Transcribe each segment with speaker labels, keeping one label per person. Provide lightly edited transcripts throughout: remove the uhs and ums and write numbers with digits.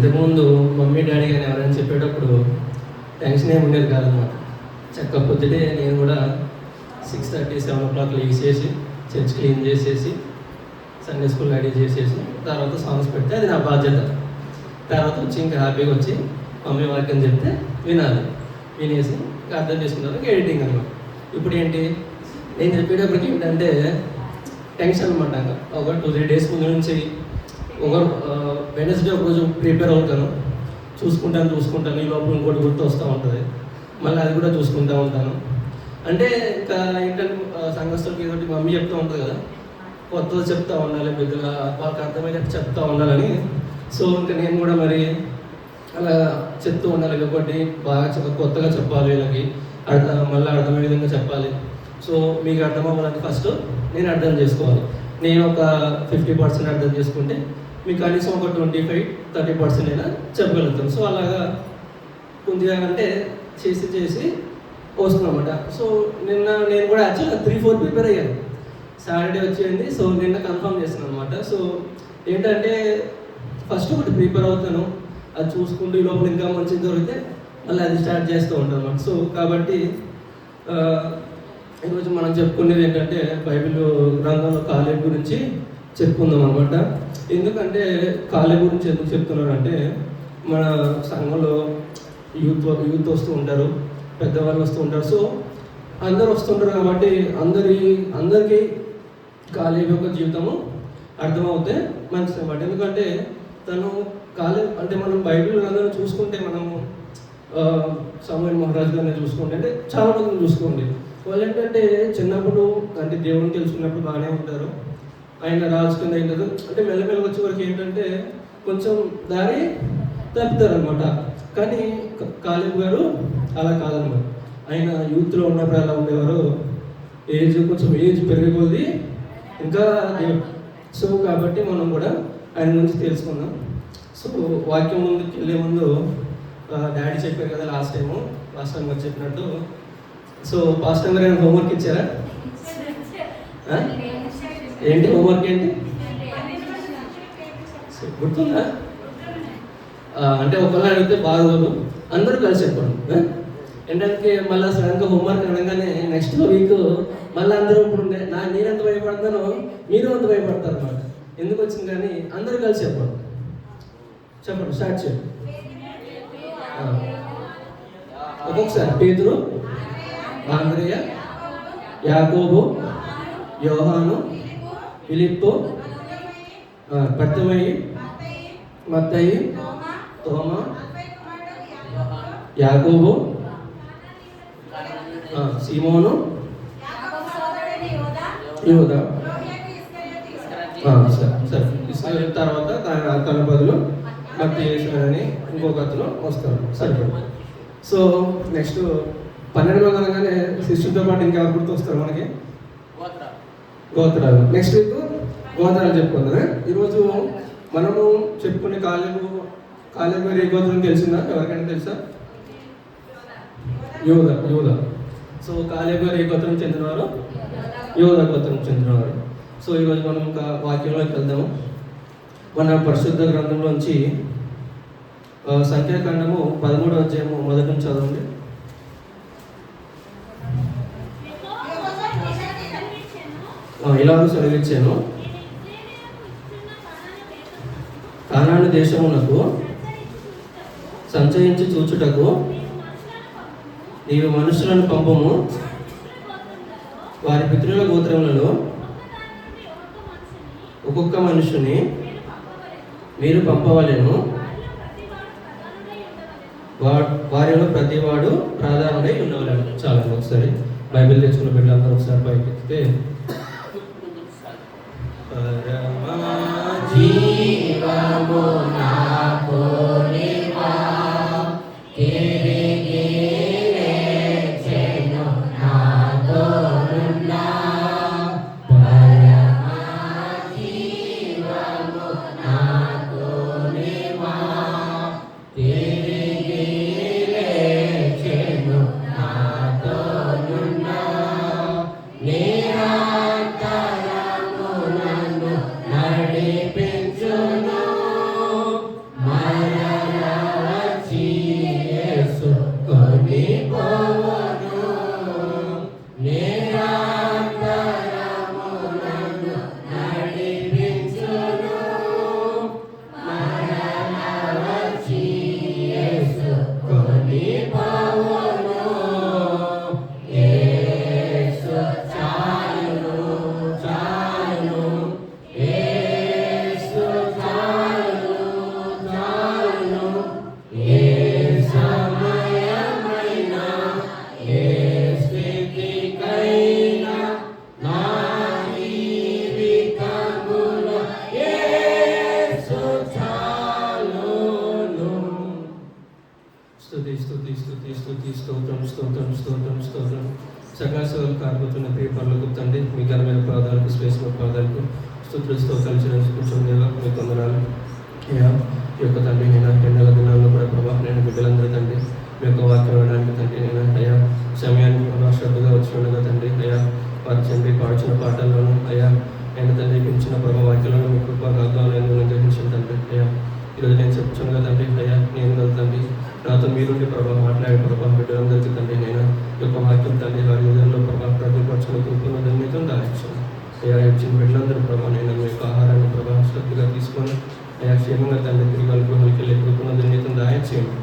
Speaker 1: ఇంతకుముందు mummy daddy కానీ ఎవరైనా చెప్పేటప్పుడు టెన్షన్ ఏమి ఉండేది కాదనమాట. చక్కగా పొద్దుటే నేను కూడా 6:30, 7 o'clock లేచేసి చర్చ్ క్లీన్ చేసేసి సండే స్కూల్ రెడీ చేసేసి తర్వాత సాంగ్స్ పెడితే అది నా బాధ్యత. తర్వాత వచ్చి ఇంకా హ్యాపీగా వచ్చి మమ్మీ వాక్యం చెప్తే వినేసి అర్థం చేసుకున్నాను. ఎడిటింగ్ అనమాట. ఇప్పుడు ఏంటి నేను చెప్పేటప్పటికి ఏంటంటే టెన్షన్ అనమాట. ఒక 2-3 days ముందు నుంచి ఒక వెనస్డే ఒక రోజు ప్రిపేర్ అవుతాను, చూసుకుంటాను. ఈ లోపల ఇంకోటి గుర్తు వస్తూ ఉంటుంది, మళ్ళీ అది కూడా చూసుకుంటూ ఉంటాను. అంటే ఇంకా ఏంటంటే సంఘస్థులకి ఏదో మమ్మీ చెప్తూ ఉంటుంది కదా, కొత్తగా చెప్తూ ఉండాలి, పెద్దగా వాళ్ళకి అర్థమయ్యేటట్టు చెప్తూ ఉండాలని. సో ఇంకా నేను కూడా మరి అలా చెప్తూ ఉండాలి కాబట్టి బాగా కొత్తగా చెప్పాలి, వీళ్ళకి మళ్ళీ అర్థమయ్యే విధంగా చెప్పాలి. సో మీకు అర్థం అవ్వాలంటే ఫస్ట్ నేను అర్థం చేసుకోవాలి. నేను ఒక 50% అర్థం చేసుకుంటే మీకు కనీసం ఒక 25-30% అయినా చెప్పగలుగుతాను. సో అలాగా కొద్దిగా అంటే చేసి వస్తున్నామన్నమాట. సో నిన్న నేను కూడా యాక్చువల్గా 3-4 ప్రిపేర్ అయ్యాను. సాటర్డే వచ్చేయండి. సో నిన్న కన్ఫర్మ్ చేస్తున్నాను అనమాట. సో ఏంటంటే ఫస్ట్ ఒకటి ప్రిపేర్ అవుతాను, అది చూసుకుంటూ ఈ లోపల ఇంకా మంచిది దొరికితే మళ్ళీ అది స్టార్ట్ చేస్తూ ఉంటాను అనమాట. సో కాబట్టి ఈరోజు మనం చెప్పుకునేది ఏంటంటే బైబిల్ గ్రంథంలో కాలేబు గురించి చెప్పుకుందాం అనమాట. ఎందుకంటే కాలేబు గురించి ఎందుకు చెప్తున్నారంటే మన సంఘంలో యూత్ వస్తూ ఉంటారు, పెద్దవాళ్ళు వస్తూ ఉంటారు. సో అందరూ వస్తుంటారు కాబట్టి అందరికీ కాలేబు యొక్క జీవితము అర్థమవుతే మంచిది అన్నమాట. ఎందుకంటే తను అంటే మనం బైబిల్ గ్రంథాన్ని చూసుకుంటే మనము సమూయేలు మహారాజు గారిని చూసుకుంటే అంటే చాలా మందిని చూసుకోండి. వాళ్ళు ఏంటంటే చిన్నప్పుడు అంటే దేవుని తెలుసుకున్నప్పుడు బాగానే ఉంటారు, ఆయన రాజు కింద అవుతారు. అంటే మెల్లమెల్లగా వచ్చే వరకు ఏంటంటే కొంచెం దారి తప్పుతారు అనమాట. కానీ కాలేబు గారు అలా కాదనమాట. ఆయన యూత్లో ఉన్నప్పుడు అలా ఉండేవారు, కొంచెం ఏజ్ పెరిగిపోది ఇంకా. సో కాబట్టి మనం కూడా ఆయన గురించి తెలుసుకుందాం. సో వాక్యం ముందుకు వెళ్ళే ముందు డాడీ చెప్పారు కదా లాస్ట్ టైం గారు చెప్పినట్టు. సో పాస్టర్ గారు ఏమైనా హోంవర్క్ ఇచ్చారా? ఏంటి హోంవర్క్ ఏంటి గుర్తుందా? అంటే ఒకళ్ళు అడిగితే బాగోదు, అందరూ కలిసి చెప్పండి. ఏంటంటే మళ్ళీ సడన్గా హోంవర్క్ అనగానే నెక్స్ట్ వీక్ మళ్ళీ అందరూ ఇప్పుడు నేను ఎంత భయపడతానో మీరు అంత భయపడతారు అన్నమాట. ఎందుకు వచ్చింది కానీ అందరూ కలిసి చెప్పండి. స్టార్ట్ చేయండి. ఒక్కొక్కసారి పేతురు, ఆంద్రేయ, యాకోబు, యోహాను, ఫిలిప్పు, బర్తమయి, మత్తయి, తోమా, యాకోబు, సీమోను, యూదా. సరే ఇస్రాయేల్ తర్వాత తన బదులు భక్తి చేసినాడని ఇంకొక అతను వస్తాడు. సరిపడు. సో నెక్స్ట్ 12 మంది అనగానే శిష్యులతో పాటు ఇంకా గుర్తు వస్తారు మనకి గోత్రాలు. నెక్స్ట్ వీక్ గోత్రాలు చెప్పుకుందాం. ఈరోజు మనము చెప్పుకునే కాలేబు ఏ గోత్రం తెలిసిందా? ఎవరికైనా తెలుసా? యూదా. సో కాలేబు ఏ గోత్రం చెందినవారు? యూదా గోత్రం చెందినవారు. సో ఈరోజు మనం ఇంకా వాక్యంలోకి వెళ్దాము. మన పరిశుద్ధ గ్రంథంలోంచి సంఖ్యాకాండము 13వ అధ్యాయము మొదటి నుంచి చదవండి. ఇలాగ సెలవిచ్చాను, కానాను దేశమునకు సంచయించి చూచుటకు నీవు మనుషులను పంపము, వారి పితరుల గోత్రములలో ఒక్కొక్క మనుషుని మీరు పంపవలెను, వారిలో ప్రతివాడు ప్రాధాన్యమై ఉండవలను. చాలా ఒకసారి బైబిల్ తెచ్చుకున్న బిడ్డలందరూ ఒకసారి పైకి ఎక్కితే జీవము నాకు
Speaker 2: నేనా
Speaker 1: వందనాలు, స్తోత్రం. సకాశవాలు కాకపోతున్న ప్రియ పనులకు తండ్రి, మీ ఘనమైన పాదాలకు, శ్రేష్ఠమైన పాదాలకు స్తోత్రాలు చెల్లించుకుంటుండేవా మీకు వందనాలు. అయ్యా, ఈ యొక్క తండ్రి నేను ఎండల దినాల్లో కూడా ప్రభా, నేను బిడ్డలందరూ తండ్రి మీ యొక్క వాక్యం వినడానికి తండ్రి నేను అయ్యా సమయానికి శ్రద్ధగా వచ్చి ఉండగా తండ్రి అయ్యా వారి తండ్రి పాడుచిన పాటల్లోనూ అయ్యా నేను తండ్రి పెంచిన ప్రభా వాక్యాలను మీ కృప అర్థాలను గ్రహించిన తండ్రి అయ్యా ఈరోజు నేను చెప్తున్నాను కదా తండ్రి అయ్యా నేను కదా తండ్రి నాతో మీరుండి ప్రభా మాట్లాడే ప్రభా బిడ్డలందరికీ తండ్రి నేను యొక్క వాక్యం తండ్రి వారి హృదయంలో ప్రభా ప్రతిపక్షణ కృపను ధన్యతను దాయించాను. అయ్యా ఇచ్చిన బిడ్డలందరూ ప్రభా నేను మీ యొక్క ఆహారాన్ని ప్రభా శ్రద్ధగా తీసుకొని అయ్యా క్షేమంగా తండ్రి తిరిగి వాళ్ళ గృహానికి వెళ్ళి కృపను ధన్యతను దాయించేయండి.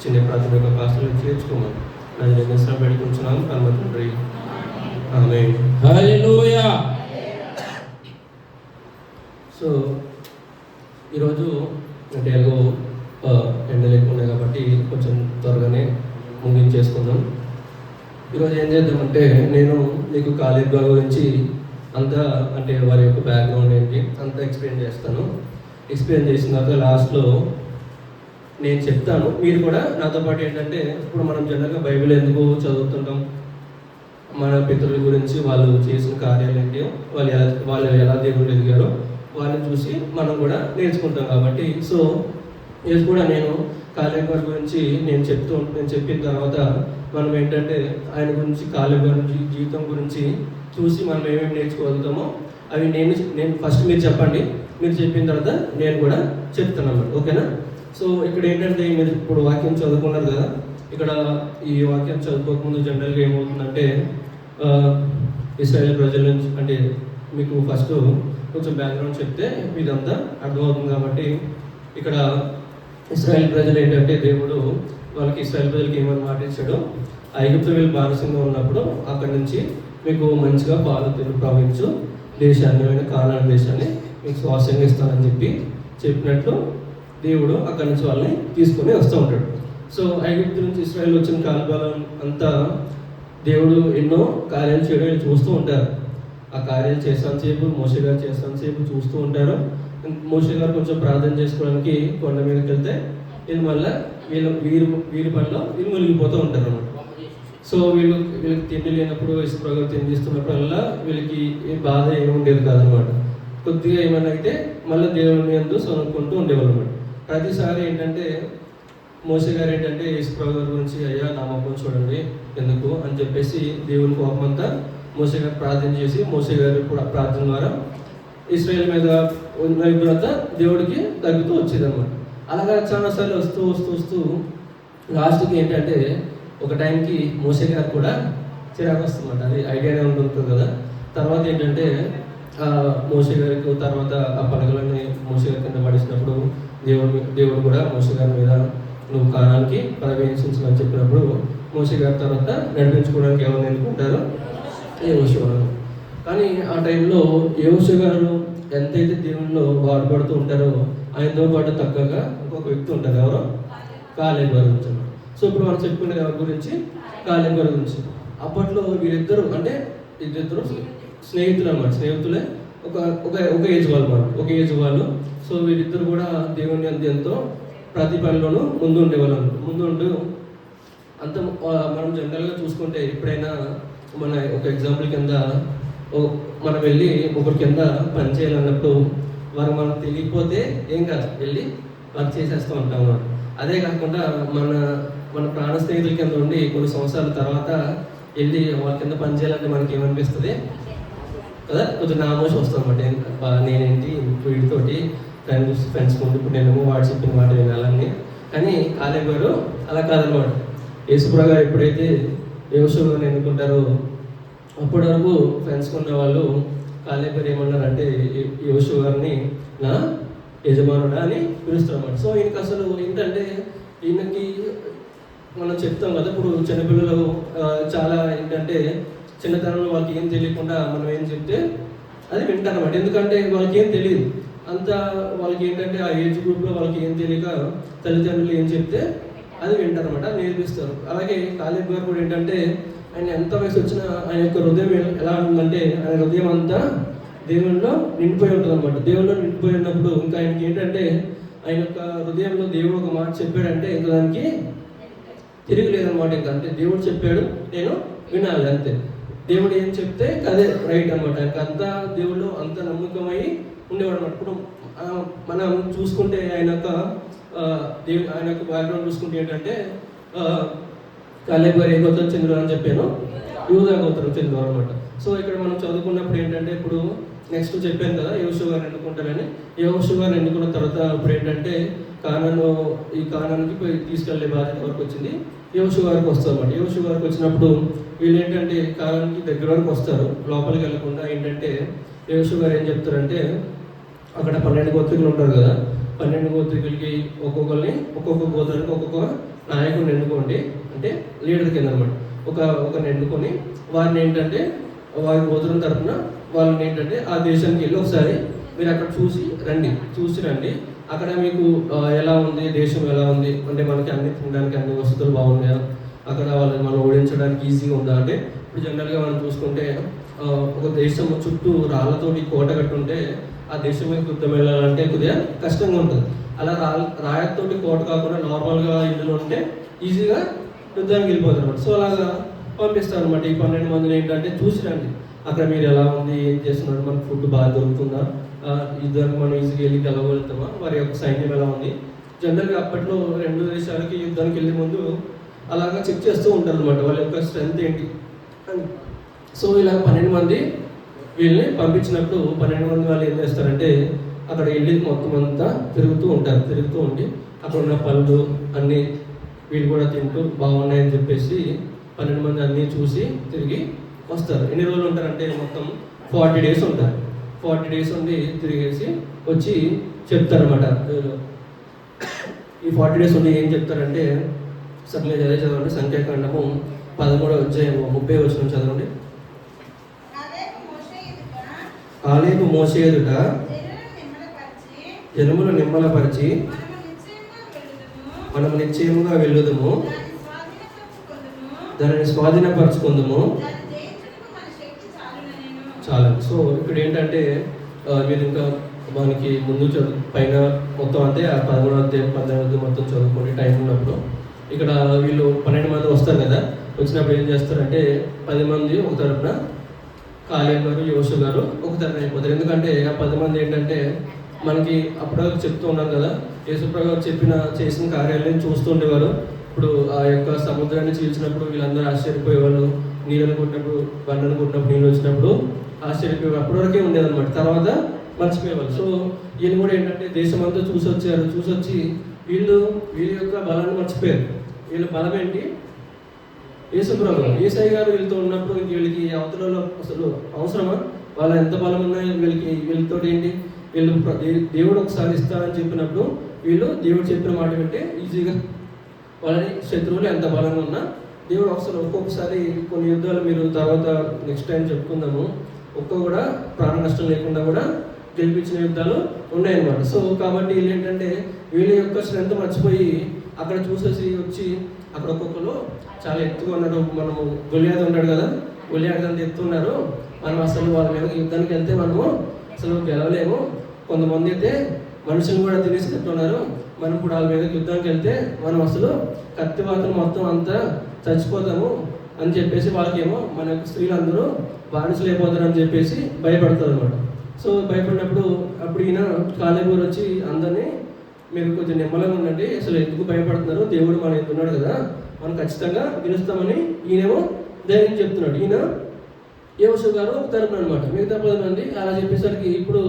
Speaker 1: చిన్న ప్రాథమిక పాస్టర్లు చేర్చుకోమని నన్ను నిర్ణయం పెట్టుకుంటున్నాను. పరమ తండ్రి ఆమేన్.
Speaker 2: హల్లెలూయా.
Speaker 1: సో ఈరోజు అంటే ఎలాగో ఎండలు ఎక్కువ ఉన్నాయి కాబట్టి కొంచెం త్వరగానే ముగించేసుకుందాం. ఈరోజు ఏం చేద్దామంటే నేను మీకు కాలేజ్ గురించి అంతా అంటే వారి యొక్క బ్యాక్గ్రౌండ్ ఏంటి అంతా ఎక్స్ప్లెయిన్ చేస్తాను. ఎక్స్ప్లెయిన్ చేసిన తర్వాత లాస్ట్లో నేను చెప్తాను, మీరు కూడా నాతో పాటు ఏంటంటే ఇప్పుడు మనం జనరల్గా బైబిల్ ఎందుకు చదువుతుంటాం, మన పితరుల గురించి వాళ్ళు చేసిన కార్యాలు ఏంటి, వాళ్ళు ఎలా దేవుడు ఎదిగారో వాళ్ళని చూసి మనం కూడా నేర్చుకుంటాం కాబట్టి. సో ఇది కూడా నేను కాలేబ్ గారి గురించి నేను చెప్పిన తర్వాత మనం ఏంటంటే ఆయన గురించి కాలేబ్ గారి జీవితం గురించి చూసి మనం ఏమేమి నేర్చుకోగలుగుతామో అవి నేను ఫస్ట్ మీరు చెప్పండి, మీరు చెప్పిన తర్వాత నేను కూడా చెప్తాను అన్నమాట. ఓకేనా? సో ఇక్కడ ఏంటంటే మీరు ఇప్పుడు వాక్యం చదువుకున్నారు కదా, ఇక్కడ ఈ వాక్యం చదువుకోకముందు జనరల్గా ఏమవుతుందంటే ఇశ్రాయేల్ ప్రజల నుంచి అంటే మీకు ఫస్ట్ కొంచెం బ్యాక్గ్రౌండ్ చెప్తే ఇదంతా అర్థమవుతుంది. కాబట్టి ఇక్కడ ఇశ్రాయేల్ ప్రజలు ఏంటంటే దేవుడు వాళ్ళకి ఇశ్రాయేల్ ప్రజలకి ఏమని మాట ఇచ్చాడో, ఐగుప్తు వీళ్ళు బానిసంగా ఉన్నప్పుడు అక్కడి నుంచి మీకు మంచిగా పాలు ప్రవహించు దేశాన్ని కానాను దేశాన్ని మీకు స్వాస్థ్యంగా ఇస్తానని చెప్పినట్లు దేవుడు అక్కడి నుంచి వాళ్ళని తీసుకొని వస్తూ ఉంటాడు. సో ఐగుప్తు నుంచి ఇశ్రాయేల్ వచ్చిన కాలకాలం అంతా దేవుడు ఎన్నో కార్యాలు చేయడం చూస్తూ ఉంటారు. ఆ కార్యాలు చేస్తాంతసేపు మోషే గారు చేస్తాంతసేపు చూస్తూ ఉంటారు. మోషే గారు కొంచెం ప్రార్థన చేసుకోవడానికి కొండ మీదకి వెళ్తే వీళ్ళు మళ్ళీ వీరి పనిలో వీళ్ళు మునిగిపోతూ ఉంటారు అన్నమాట. సో వీళ్ళకి తిండి లేనప్పుడు ఇసుప్రగా తిండిస్తున్నప్పుడల్లా వీళ్ళకి బాధ ఏమి ఉండేది కాదనమాట. కొద్దిగా ఏమన్నా అయితే మళ్ళీ దేవుని యందు సొనుక్కుంటూ ఉండేవాళ్ళు అనమాట. ప్రతిసారి ఏంటంటే మోషే గారు ఏంటంటే ఇసుప్రగా గారి గురించి అయ్యా నా మొక్కను చూడండి ఎందుకు అని చెప్పేసి దేవుని కోపం అంతా మోషే గారు ప్రార్థన చేసి మోషే గారి ప్రార్థన ద్వారా ఇశ్రాయేల్ మీద ఉన్న ఇప్పుడంతా దేవుడికి తగ్గుతూ వచ్చేదన్నమాట. అలాగా చాలాసార్లు వస్తూ లాస్ట్కి ఏంటంటే ఒక టైంకి మోషే గారు కూడా చిరాకు వస్తుందన్నమాట. అది ఐడియానే ఉంటుంది కదా. తర్వాత ఏంటంటే మోషే గారికి తర్వాత ఆ పలకలన్నీ మోషే గారి కింద పడేసినప్పుడు దేవుడు కూడా మోషే గారి మీద నువ్వు కానానికి ప్రవేశించమని చెప్పినప్పుడు మోషే గారి తర్వాత నడిపించుకోవడానికి ఎవరిని ఎన్నుకుంటారో యెహోషువ. కానీ ఆ టైంలో యెహోషువ గారు ఎంతైతే దేవునిలో వాడబడుతూ ఉంటారో ఆయనతో పాటు తగ్గగా ఇంకొక వ్యక్తి ఉంటారు. ఎవరో కాలేబ్ గారి గురించి. సో ఇప్పుడు మనం చెప్పుకునే ఎవరి గురించి కాలేబ్ గారి గురించి. అప్పట్లో వీరిద్దరు అంటే ఇద్దరు స్నేహితులు అన్నమాట. స్నేహితులే ఒక ఏజ్ వాళ్ళు మాట ఒక ఏజ్ వాళ్ళు. సో వీరిద్దరు కూడా దేవుని ఎంతో ప్రతి పనిలోనూ ముందు ఉంటూ అంత మనం జనరల్గా చూసుకుంటే ఎప్పుడైనా మన ఒక ఎగ్జాంపుల్ కింద మనం వెళ్ళి ఒకరి కింద పని చేయాలన్నప్పుడు వారు మనకు తెలియకపోతే ఏం కాదు వెళ్ళి వర్క్ చేసేస్తూ ఉంటాం అన్నమాట. అదే కాకుండా మన ప్రాణ స్నేహితుల కింద ఉండి కొన్ని సంవత్సరాల తర్వాత వెళ్ళి వాళ్ళ కింద పని చేయాలంటే మనకి ఏమనిపిస్తుంది కదా, కొంచెం నామోషం వస్తుంది అన్నమాట. నేనేంటి వీటితోటి ఫ్రెండ్స్ ముందు ఇప్పుడు నేను వాడు చెప్పిన మాట వినాలని. కానీ కాలేబ్ గారు అలా కాదనమాట. యేసుప్రభు గారు ఎప్పుడైతే యెహోషువ గారిని ఎన్నుకుంటారో అప్పటి వరకు ఫ్రెండ్స్గా ఉన్న వాళ్ళు కాలేబ్ గారు ఏమన్నారంటే యెహోషువ గారిని నా యజమానుడా అని పిలుస్తారు అన్నమాట. సో ఈయనకి అసలు ఏంటంటే ఈయనకి మనం చెప్తాం కదా, ఇప్పుడు చిన్నపిల్లలు చాలా ఏంటంటే చిన్నతనంలో వాళ్ళకి ఏం తెలియకుండా మనం ఏం చెప్తే అది వింటారన్నమాట. ఎందుకంటే వాళ్ళకి ఏం తెలియదు అంతా. వాళ్ళకి ఏంటంటే ఆ ఏజ్ గ్రూప్లో వాళ్ళకి ఏం తెలియక తల్లిదండ్రులు ఏం చెప్తే అది వింటారన్నమాట, నేర్పిస్తారు. అలాగే కాలేబ్ గారు కూడా ఏంటంటే ఆయన ఎంత వయసు వచ్చినా ఆయన యొక్క హృదయం ఎలా ఉంటుందంటే ఆయన హృదయం అంతా దేవునిలో నిండిపోయి ఉంటుంది అనమాట. దేవునిలో నిండిపోయి ఉన్నప్పుడు ఇంకా ఆయనకి ఏంటంటే ఆయన యొక్క హృదయంలో దేవుడు ఒక మాట చెప్పాడంటే ఇంకా దానికి తిరిగి లేదనమాట. ఇంకా అంటే దేవుడు చెప్పాడు నేను వినాలి అంతే. దేవుడు ఏం చెప్తే అదే రైట్ అనమాట. అంతా దేవుడు అంత నమ్మకమై ఉండేవాడు అనమాట. ఇప్పుడు మనం చూసుకుంటే ఆయన యొక్క బ్యాక్గ్రౌండ్ చూసుకుంటే ఏంటంటే కాలేబు గారు ఏ గోత్రం చెందిన అని చెప్పాను, యూదా గోత్రం చెందిన అనమాట. సో ఇక్కడ మనం చదువుకున్నప్పుడు ఏంటంటే ఇప్పుడు నెక్స్ట్ చెప్పాను కదా యోషువ గారు ఎన్నుకుంటారని. యోషువ గారు ఎన్నుకున్న తర్వాత ఇప్పుడు ఏంటంటే ఈ కానానికి పోయి తీసుకెళ్లే బాధ్యత వరకు వచ్చింది. యోషువ గారికి వస్తారు అన్నమాట. యోషువ గారికి వచ్చినప్పుడు వీళ్ళు ఏంటంటే కానానికి దగ్గర వరకు వస్తారు, లోపలికి వెళ్ళకుండా. ఏంటంటే యోషువ గారు ఏం చెప్తారంటే అక్కడ 12 గోత్రికులు ఉంటారు కదా, 12 గోత్రికులకి ఒక్కొక్క గోత్రానికి ఒక్కొక్క నాయకుడిని ఎన్నుకోండి, అంటే లీడర్ కింద అనమాట. ఒకరిని ఎన్నుకొని వారిని ఏంటంటే వారి గోత్రం తరఫున వాళ్ళని ఏంటంటే ఆ దేశానికి వెళ్ళి ఒకసారి మీరు అక్కడ చూసి రండి. అక్కడ మీకు ఎలా ఉంది, దేశం ఎలా ఉంది, అంటే మనకి అన్ని తినడానికి అన్ని వసతులు బాగున్నాయా, అక్కడ వాళ్ళని మనం ఓడించడానికి ఈజీగా ఉందా. అంటే ఇప్పుడు జనరల్గా మనం చూసుకుంటే ఒక దేశం చుట్టూ రాళ్ళతోటి కోట కట్టుంటే ఆ దేశం మీద యుద్ధం వెళ్ళాలంటే కొద్దిగా కష్టంగా ఉంటుంది. అలా రాయతోటి కోట కాకుండా నార్మల్గా ఇల్లులు ఉంటే ఈజీగా యుద్ధానికి వెళ్ళిపోతారు అనమాట. సో అలాగా పంపిస్తారు అనమాట. ఈ 12 మందిని ఏంటంటే చూసి రండి, అక్కడ మీరు ఎలా ఉంది, ఏం చేస్తున్నారు, మనకు ఫుడ్ బాగా దొరుకుతుందా, యుద్ధానికి మనం ఈజీగా వెళ్ళి గెలవగలుగుతామా, వారి యొక్క సైన్యం ఎలా ఉంది. జనరల్గా అప్పట్లో 2 దేశాలకి యుద్ధానికి వెళ్ళే ముందు అలాగా చెక్ చేస్తూ ఉంటారు అనమాట, వాళ్ళ యొక్క స్ట్రెంత్ ఏంటి అని. సో ఇలా 12 మంది వీళ్ళని పంపించినప్పుడు 12 మంది వాళ్ళు ఏం చేస్తారంటే అక్కడ వెళ్ళి మొత్తం అంతా తిరుగుతూ ఉండి అక్కడ ఉన్న పళ్ళు అన్నీ వీళ్ళు కూడా తింటూ బాగున్నాయని చెప్పేసి 12 మంది అన్నీ చూసి తిరిగి వస్తారు. ఎన్ని రోజులు ఉంటారంటే మొత్తం 40 డేస్ ఉంటారు. 40 డేస్ ఉండి తిరిగేసి వచ్చి చెప్తారన్నమాట. ఈ 40 డేస్ ఉండి ఏం చెప్తారంటే సరే అదే చదవండి, సంఖ్యాకాండము 13వ అధ్యాయము 30వ వచనం చదవండి. కాలేబు మోషే ఎదుట జనములు నిమ్మలపరిచి మనము నిశ్చయముగా వెళ్ళుదము, దానిని స్వాధీనపరచుకుందాము చాలా. సో ఇక్కడ ఏంటంటే మీరు ఇంకా మనకి ముందు పైన మొత్తం అంటే 13వ అధ్యాయం 14వ అధ్యాయం మొత్తం చదువుకొని టైం ఉన్నప్పుడు ఇక్కడ వీళ్ళు 12 మంది వస్తారు కదా. వచ్చినప్పుడు ఏం చేస్తారంటే 10 మంది ఒక తరపున, కాలేబు గారు యోషువ గారు ఒక తరపున అయిపోతారు. ఎందుకంటే ఆ 10 మంది ఏంటంటే మనకి అప్పుడు చెప్తూ ఉన్నాం కదా, యేసుప్రభు గారు చేసిన కార్యాలను చూస్తూ ఉండేవారు. ఇప్పుడు ఆ యొక్క సముద్రాన్ని చీల్చినప్పుడు వీళ్ళందరూ ఆశ్చర్యపోయేవాళ్ళు, నీళ్ళు అనుకుంటున్నప్పుడు బండ అనుకుంటున్నప్పుడు నీళ్ళు వచ్చినప్పుడు ఆశ్చర్యపోయేవారు. అప్పటి వరకే ఉండేదన్నమాట, తర్వాత మర్చిపోయేవాళ్ళు. సో వీళ్ళు కూడా ఏంటంటే దేశమంతా చూసొచ్చి వీళ్ళ యొక్క బలాన్ని మర్చిపోయారు. వీళ్ళ బలం ఏంటి? యేసుప్రభు యేసయ్య గారు వీళ్ళతో ఉన్నప్పుడు వీళ్ళకి అవతలలో అసలు అవసరమా? వాళ్ళ ఎంత బలం ఉన్నాయో వీళ్ళతో ఏంటి, వీళ్ళు దేవుడు ఒకసారి ఇస్తారని చెప్పినప్పుడు వీళ్ళు దేవుడు చెప్పిన మాట వింటే ఈజీగా వాళ్ళని శత్రువులు ఎంత బలంగా ఉన్నా దేవుడు ఒక్కొక్కసారి కొన్ని యుద్ధాలు మీరు తర్వాత నెక్స్ట్ టైం చెప్పుకుందాము, కూడా ప్రాణ నష్టం లేకుండా కూడా గెలిపించిన యుద్ధాలు ఉన్నాయన్నమాట. సో కాబట్టి వీళ్ళు ఏంటంటే వీళ్ళ యొక్క స్ట్రెంత్ మర్చిపోయి అక్కడ చూసేసి వచ్చి అక్కడ ఒక్కొక్కరు చాలా ఎత్తుగా ఉన్నారు. మనము గొలియాతు ఉన్నాడు కదా, గొలియాతు అంత ఎత్తున్నారు, మనం అసలు వాళ్ళ మీద యుద్ధానికి వెళ్తే మనము అసలు గెలవలేము, కొంతమంది అయితే మనుషులు కూడా తినేసినట్టున్నారు, మనం ఇప్పుడు వాళ్ళ మీద యుద్ధానికి వెళ్తే మనం అసలు కత్తి మాత్రం మొత్తం అంతా చచ్చిపోతాము అని చెప్పేసి వాళ్ళకేమో మన యొక్క స్త్రీలందరూ బానిసలు అయిపోతారని చెప్పేసి భయపడతారు అనమాట. సో భయపడినప్పుడు అప్పుడు ఈయన కాలేబు గారు వచ్చి అందరినీ మీరు కొంచెం నిమ్మలంగా ఉండండి, అసలు ఎందుకు భయపడుతున్నారు, దేవుడు మన ఉన్నాడు కదా, మనం ఖచ్చితంగా గెలుస్తామని ఈయనేమో ధైర్యం చెప్తున్నాడు. ఈయన యోషువ గారు ఒక తరపున అనమాట, మిగతా 10 మంది అలా చెప్పేసరికి ఇప్పుడు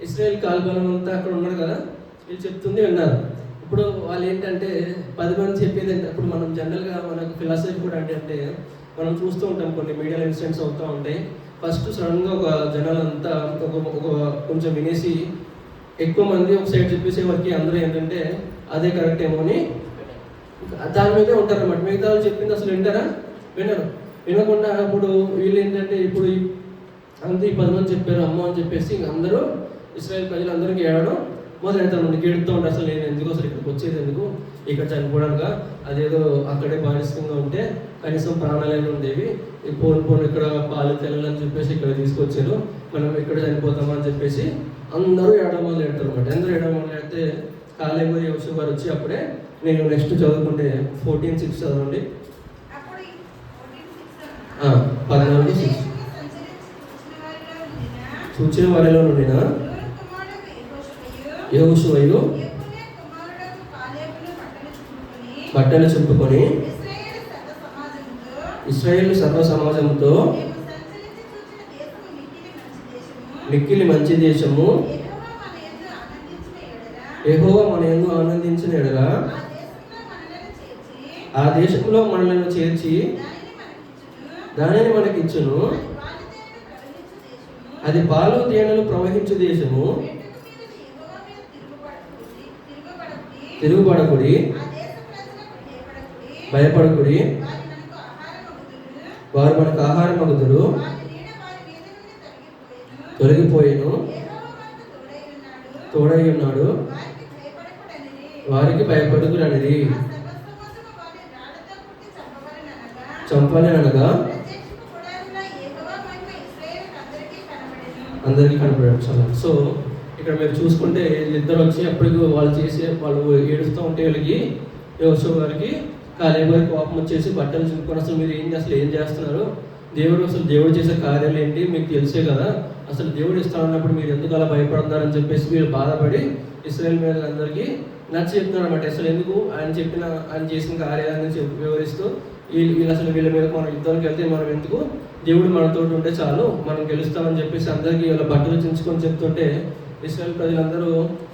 Speaker 1: ఇశ్రాయేల్ కాల్బలం అంతా అక్కడ ఉన్నాడు కదా, వీళ్ళు చెప్తుంది విన్నారు. ఇప్పుడు వాళ్ళు ఏంటంటే 10 మంది చెప్పేది అప్పుడు మనం జనరల్గా మనకు ఫిలాసఫీ కూడా అంటే మనం చూస్తూ ఉంటాం, కొన్ని మీడియా ఇన్సిడెంట్స్ అవుతూ ఉంటాయి. ఫస్ట్ సడన్గా ఒక జనాలంతా ఒక కొంచెం వినేసి ఎక్కువ మంది ఒక సైడ్ చెప్పేసే వరకు అందరూ ఏంటంటే అదే కరెక్ట్ ఏమో అని దాని మీదే ఉంటారు అన్నమాట. మిగతా వాళ్ళు చెప్పింది అసలు వినరు. వినకుండా ఇప్పుడు వీళ్ళు ఏంటంటే ఇప్పుడు అంతా ఈ 10 మంది చెప్పారు అమ్మ అని చెప్పేసి అందరూ ఇశ్రాయేల్ ప్రజలందరికీ ఏడడం మొదలెడతారు. మనకి ఏడుతూ ఉంటారు, అసలు నేను ఎందుకు అసలు ఇక్కడికి వచ్చేది ఎందుకు, ఇక్కడ చనిపోవడానికి, అదేదో అక్కడే బానిసంగా ఉంటే కనీసం ప్రాణాలైనా ఉండేవి, పోను ఇక్కడ పాలు తెల్లని చెప్పేసి ఇక్కడ తీసుకొచ్చారు, మనం ఇక్కడ చనిపోతామా అని చెప్పేసి అందరూ ఏడవ మొదలెడతారు అనమాట. అందరూ ఏడవ మొదలెడితే కాలేబు యోషువ గారు వచ్చి అప్పుడే నేను నెక్స్ట్ చదువుకుంటే 14:6 చదవండి. 14 చూచిన వారిలో నుండిన యెహోషువయు బట్టలు చింపుకొని ఇశ్రాయేలు సర్వ సమాజంతో మిక్కిలి మంచి దేశము యెహోవా మన యందు ఆనందించిన ఎడల ఆ దేశంలో మనలను చేర్చి దానిని మనకిచ్చును. అది పాలు తేనెలు ప్రవహించు దేశము. తిరుగుబడకుడి, భయపడకుడి, వారు మనకు ఆహారం అగుదురు. తొలగిపోయిను, తోడై ఉన్నాడు, వారికి భయపడుకురనిది. చంపాలనగా అందరికీ కనపడాలి. సో ఇక్కడ మీరు చూసుకుంటే వీళ్ళిద్దరు వచ్చి అప్పటికి వాళ్ళు ఏడుస్తూ ఉంటే వీళ్ళకి యోషువ గారికి కాలేబు గారికి కోపం వచ్చేసి బట్టలు చింపుకొని అసలు మీరు అసలు ఏం చేస్తున్నారు, దేవుడు చేసే కార్యాలు ఏంటి మీకు తెలిసే కదా, అసలు దేవుడు ఇస్తా ఉన్నప్పుడు మీరు ఎందుకు అలా భయపడుతున్నారని చెప్పేసి వీళ్ళు బాధపడి ఇశ్రాయేల్ మీద అందరికీ నచ్చి చెప్తున్నారు అనమాట. అసలు ఎందుకు ఆయన చేసిన కార్యాలను వివరిస్తూ వీళ్ళు అసలు వీళ్ళ మీద మనం యుద్ధానికి వెళ్తే మనం ఎందుకు, దేవుడు మనతో ఉంటే చాలు మనం గెలుస్తామని చెప్పేసి అందరికీ వీళ్ళ బట్టలు చించుకొని చెప్తుంటే ఇశ్రాయేల్ ప్రజలందరూ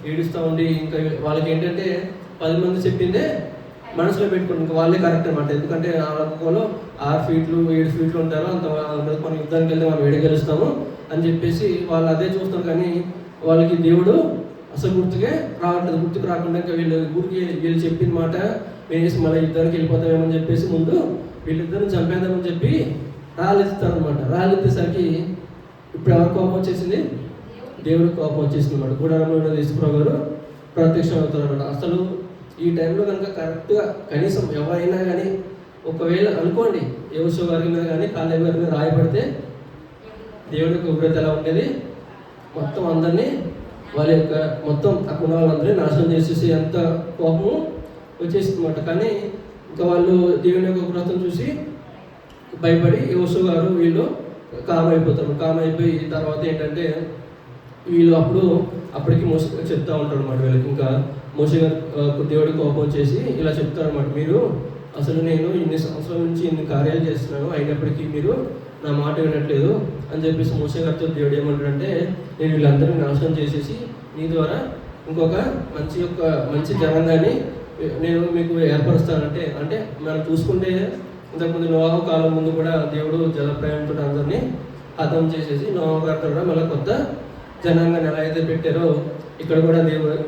Speaker 1: ఏడుస్తూ ఉండి ఇంకా వాళ్ళకి ఏంటంటే 10 మంది చెప్పిందే మనసులో పెట్టుకుని ఇంకా వాళ్ళే కరెక్ట్ అనమాట. ఎందుకంటే ఆ నమ్మకంలో 6 ఫీట్లు 7 ఫీట్లు ఉంటారు, అంత మనం యుద్ధానికి వెళ్తే మనం ఏడు గెలుస్తాము అని చెప్పేసి వాళ్ళు అదే చూస్తారు. కానీ వాళ్ళకి దేవుడు అసలు గుర్తుకే రావట్లేదు. గుర్తుకు రాకుండా ఇంకా వీళ్ళు చెప్పిన మాట వేసి మళ్ళీ యుద్ధానికి వెళ్ళిపోతామేమని చెప్పేసి ముందు వీళ్ళిద్దరిని చంపేద్దామని చెప్పి రాళ్ళెత్తుతారనమాట. రాళ్ళెత్తేసరికి ఇప్పుడు ఎవరు కోపం వచ్చేసింది, దేవుడికి కోపం వచ్చేసింది అనమాట. గుడారంలో యేసుప్రభువు గారు ప్రత్యక్షం అవుతారనమాట. అసలు ఈ టైంలో కనుక కరెక్ట్గా కనీసం ఎవరైనా కానీ ఒకవేళ అనుకోండి యోషువ గారి మీద కానీ కాలేబు గారి మీద రాయబడితే దేవుడికి ఉగ్రత ఎలా ఉండేది, మొత్తం అందరినీ వాళ్ళ యొక్క మొత్తం అక్కడ వాళ్ళందరినీ నాశనం చేసేసి ఎంత కోపము వచ్చేసింది అనమాట. కానీ ఇంకా వాళ్ళు దేవుని యొక్క ఉగ్రతను చూసి భయపడి యోషువ గారు వీళ్ళు కామైపోతారు. కామైపోయి తర్వాత ఏంటంటే వీళ్ళు అప్పటికి మోస చెప్తా ఉంటారు అనమాట. వీళ్ళకి ఇంకా మోసే గారు దేవుడికి కోపం వచ్చేసి ఇలా చెప్తారు అనమాట, మీరు అసలు నేను ఇన్ని సంవత్సరాల నుంచి ఇన్ని కార్యాలు చేస్తున్నాను అయినప్పటికీ మీరు నా మాట వినట్లేదు అని చెప్పేసి మోసే గారితో దేవుడు ఏమంటాడంటే, నేను వీళ్ళందరినీ నాశనం చేసేసి నీ ద్వారా ఇంకొక మంచి జనాంగాన్ని నేను మీకు ఏర్పరుస్తానంటే. అంటే మనం చూసుకుంటే ఇంతకుముందు నోవాహు కాలం ముందు కూడా దేవుడు జలప్రయాణంతో అందరినీ హతం చేసేసి నోవాహు గారితో కూడా మళ్ళీ కొత్త జనాంగాన్ని ఎలా అయితే పెట్టారో ఇక్కడ కూడా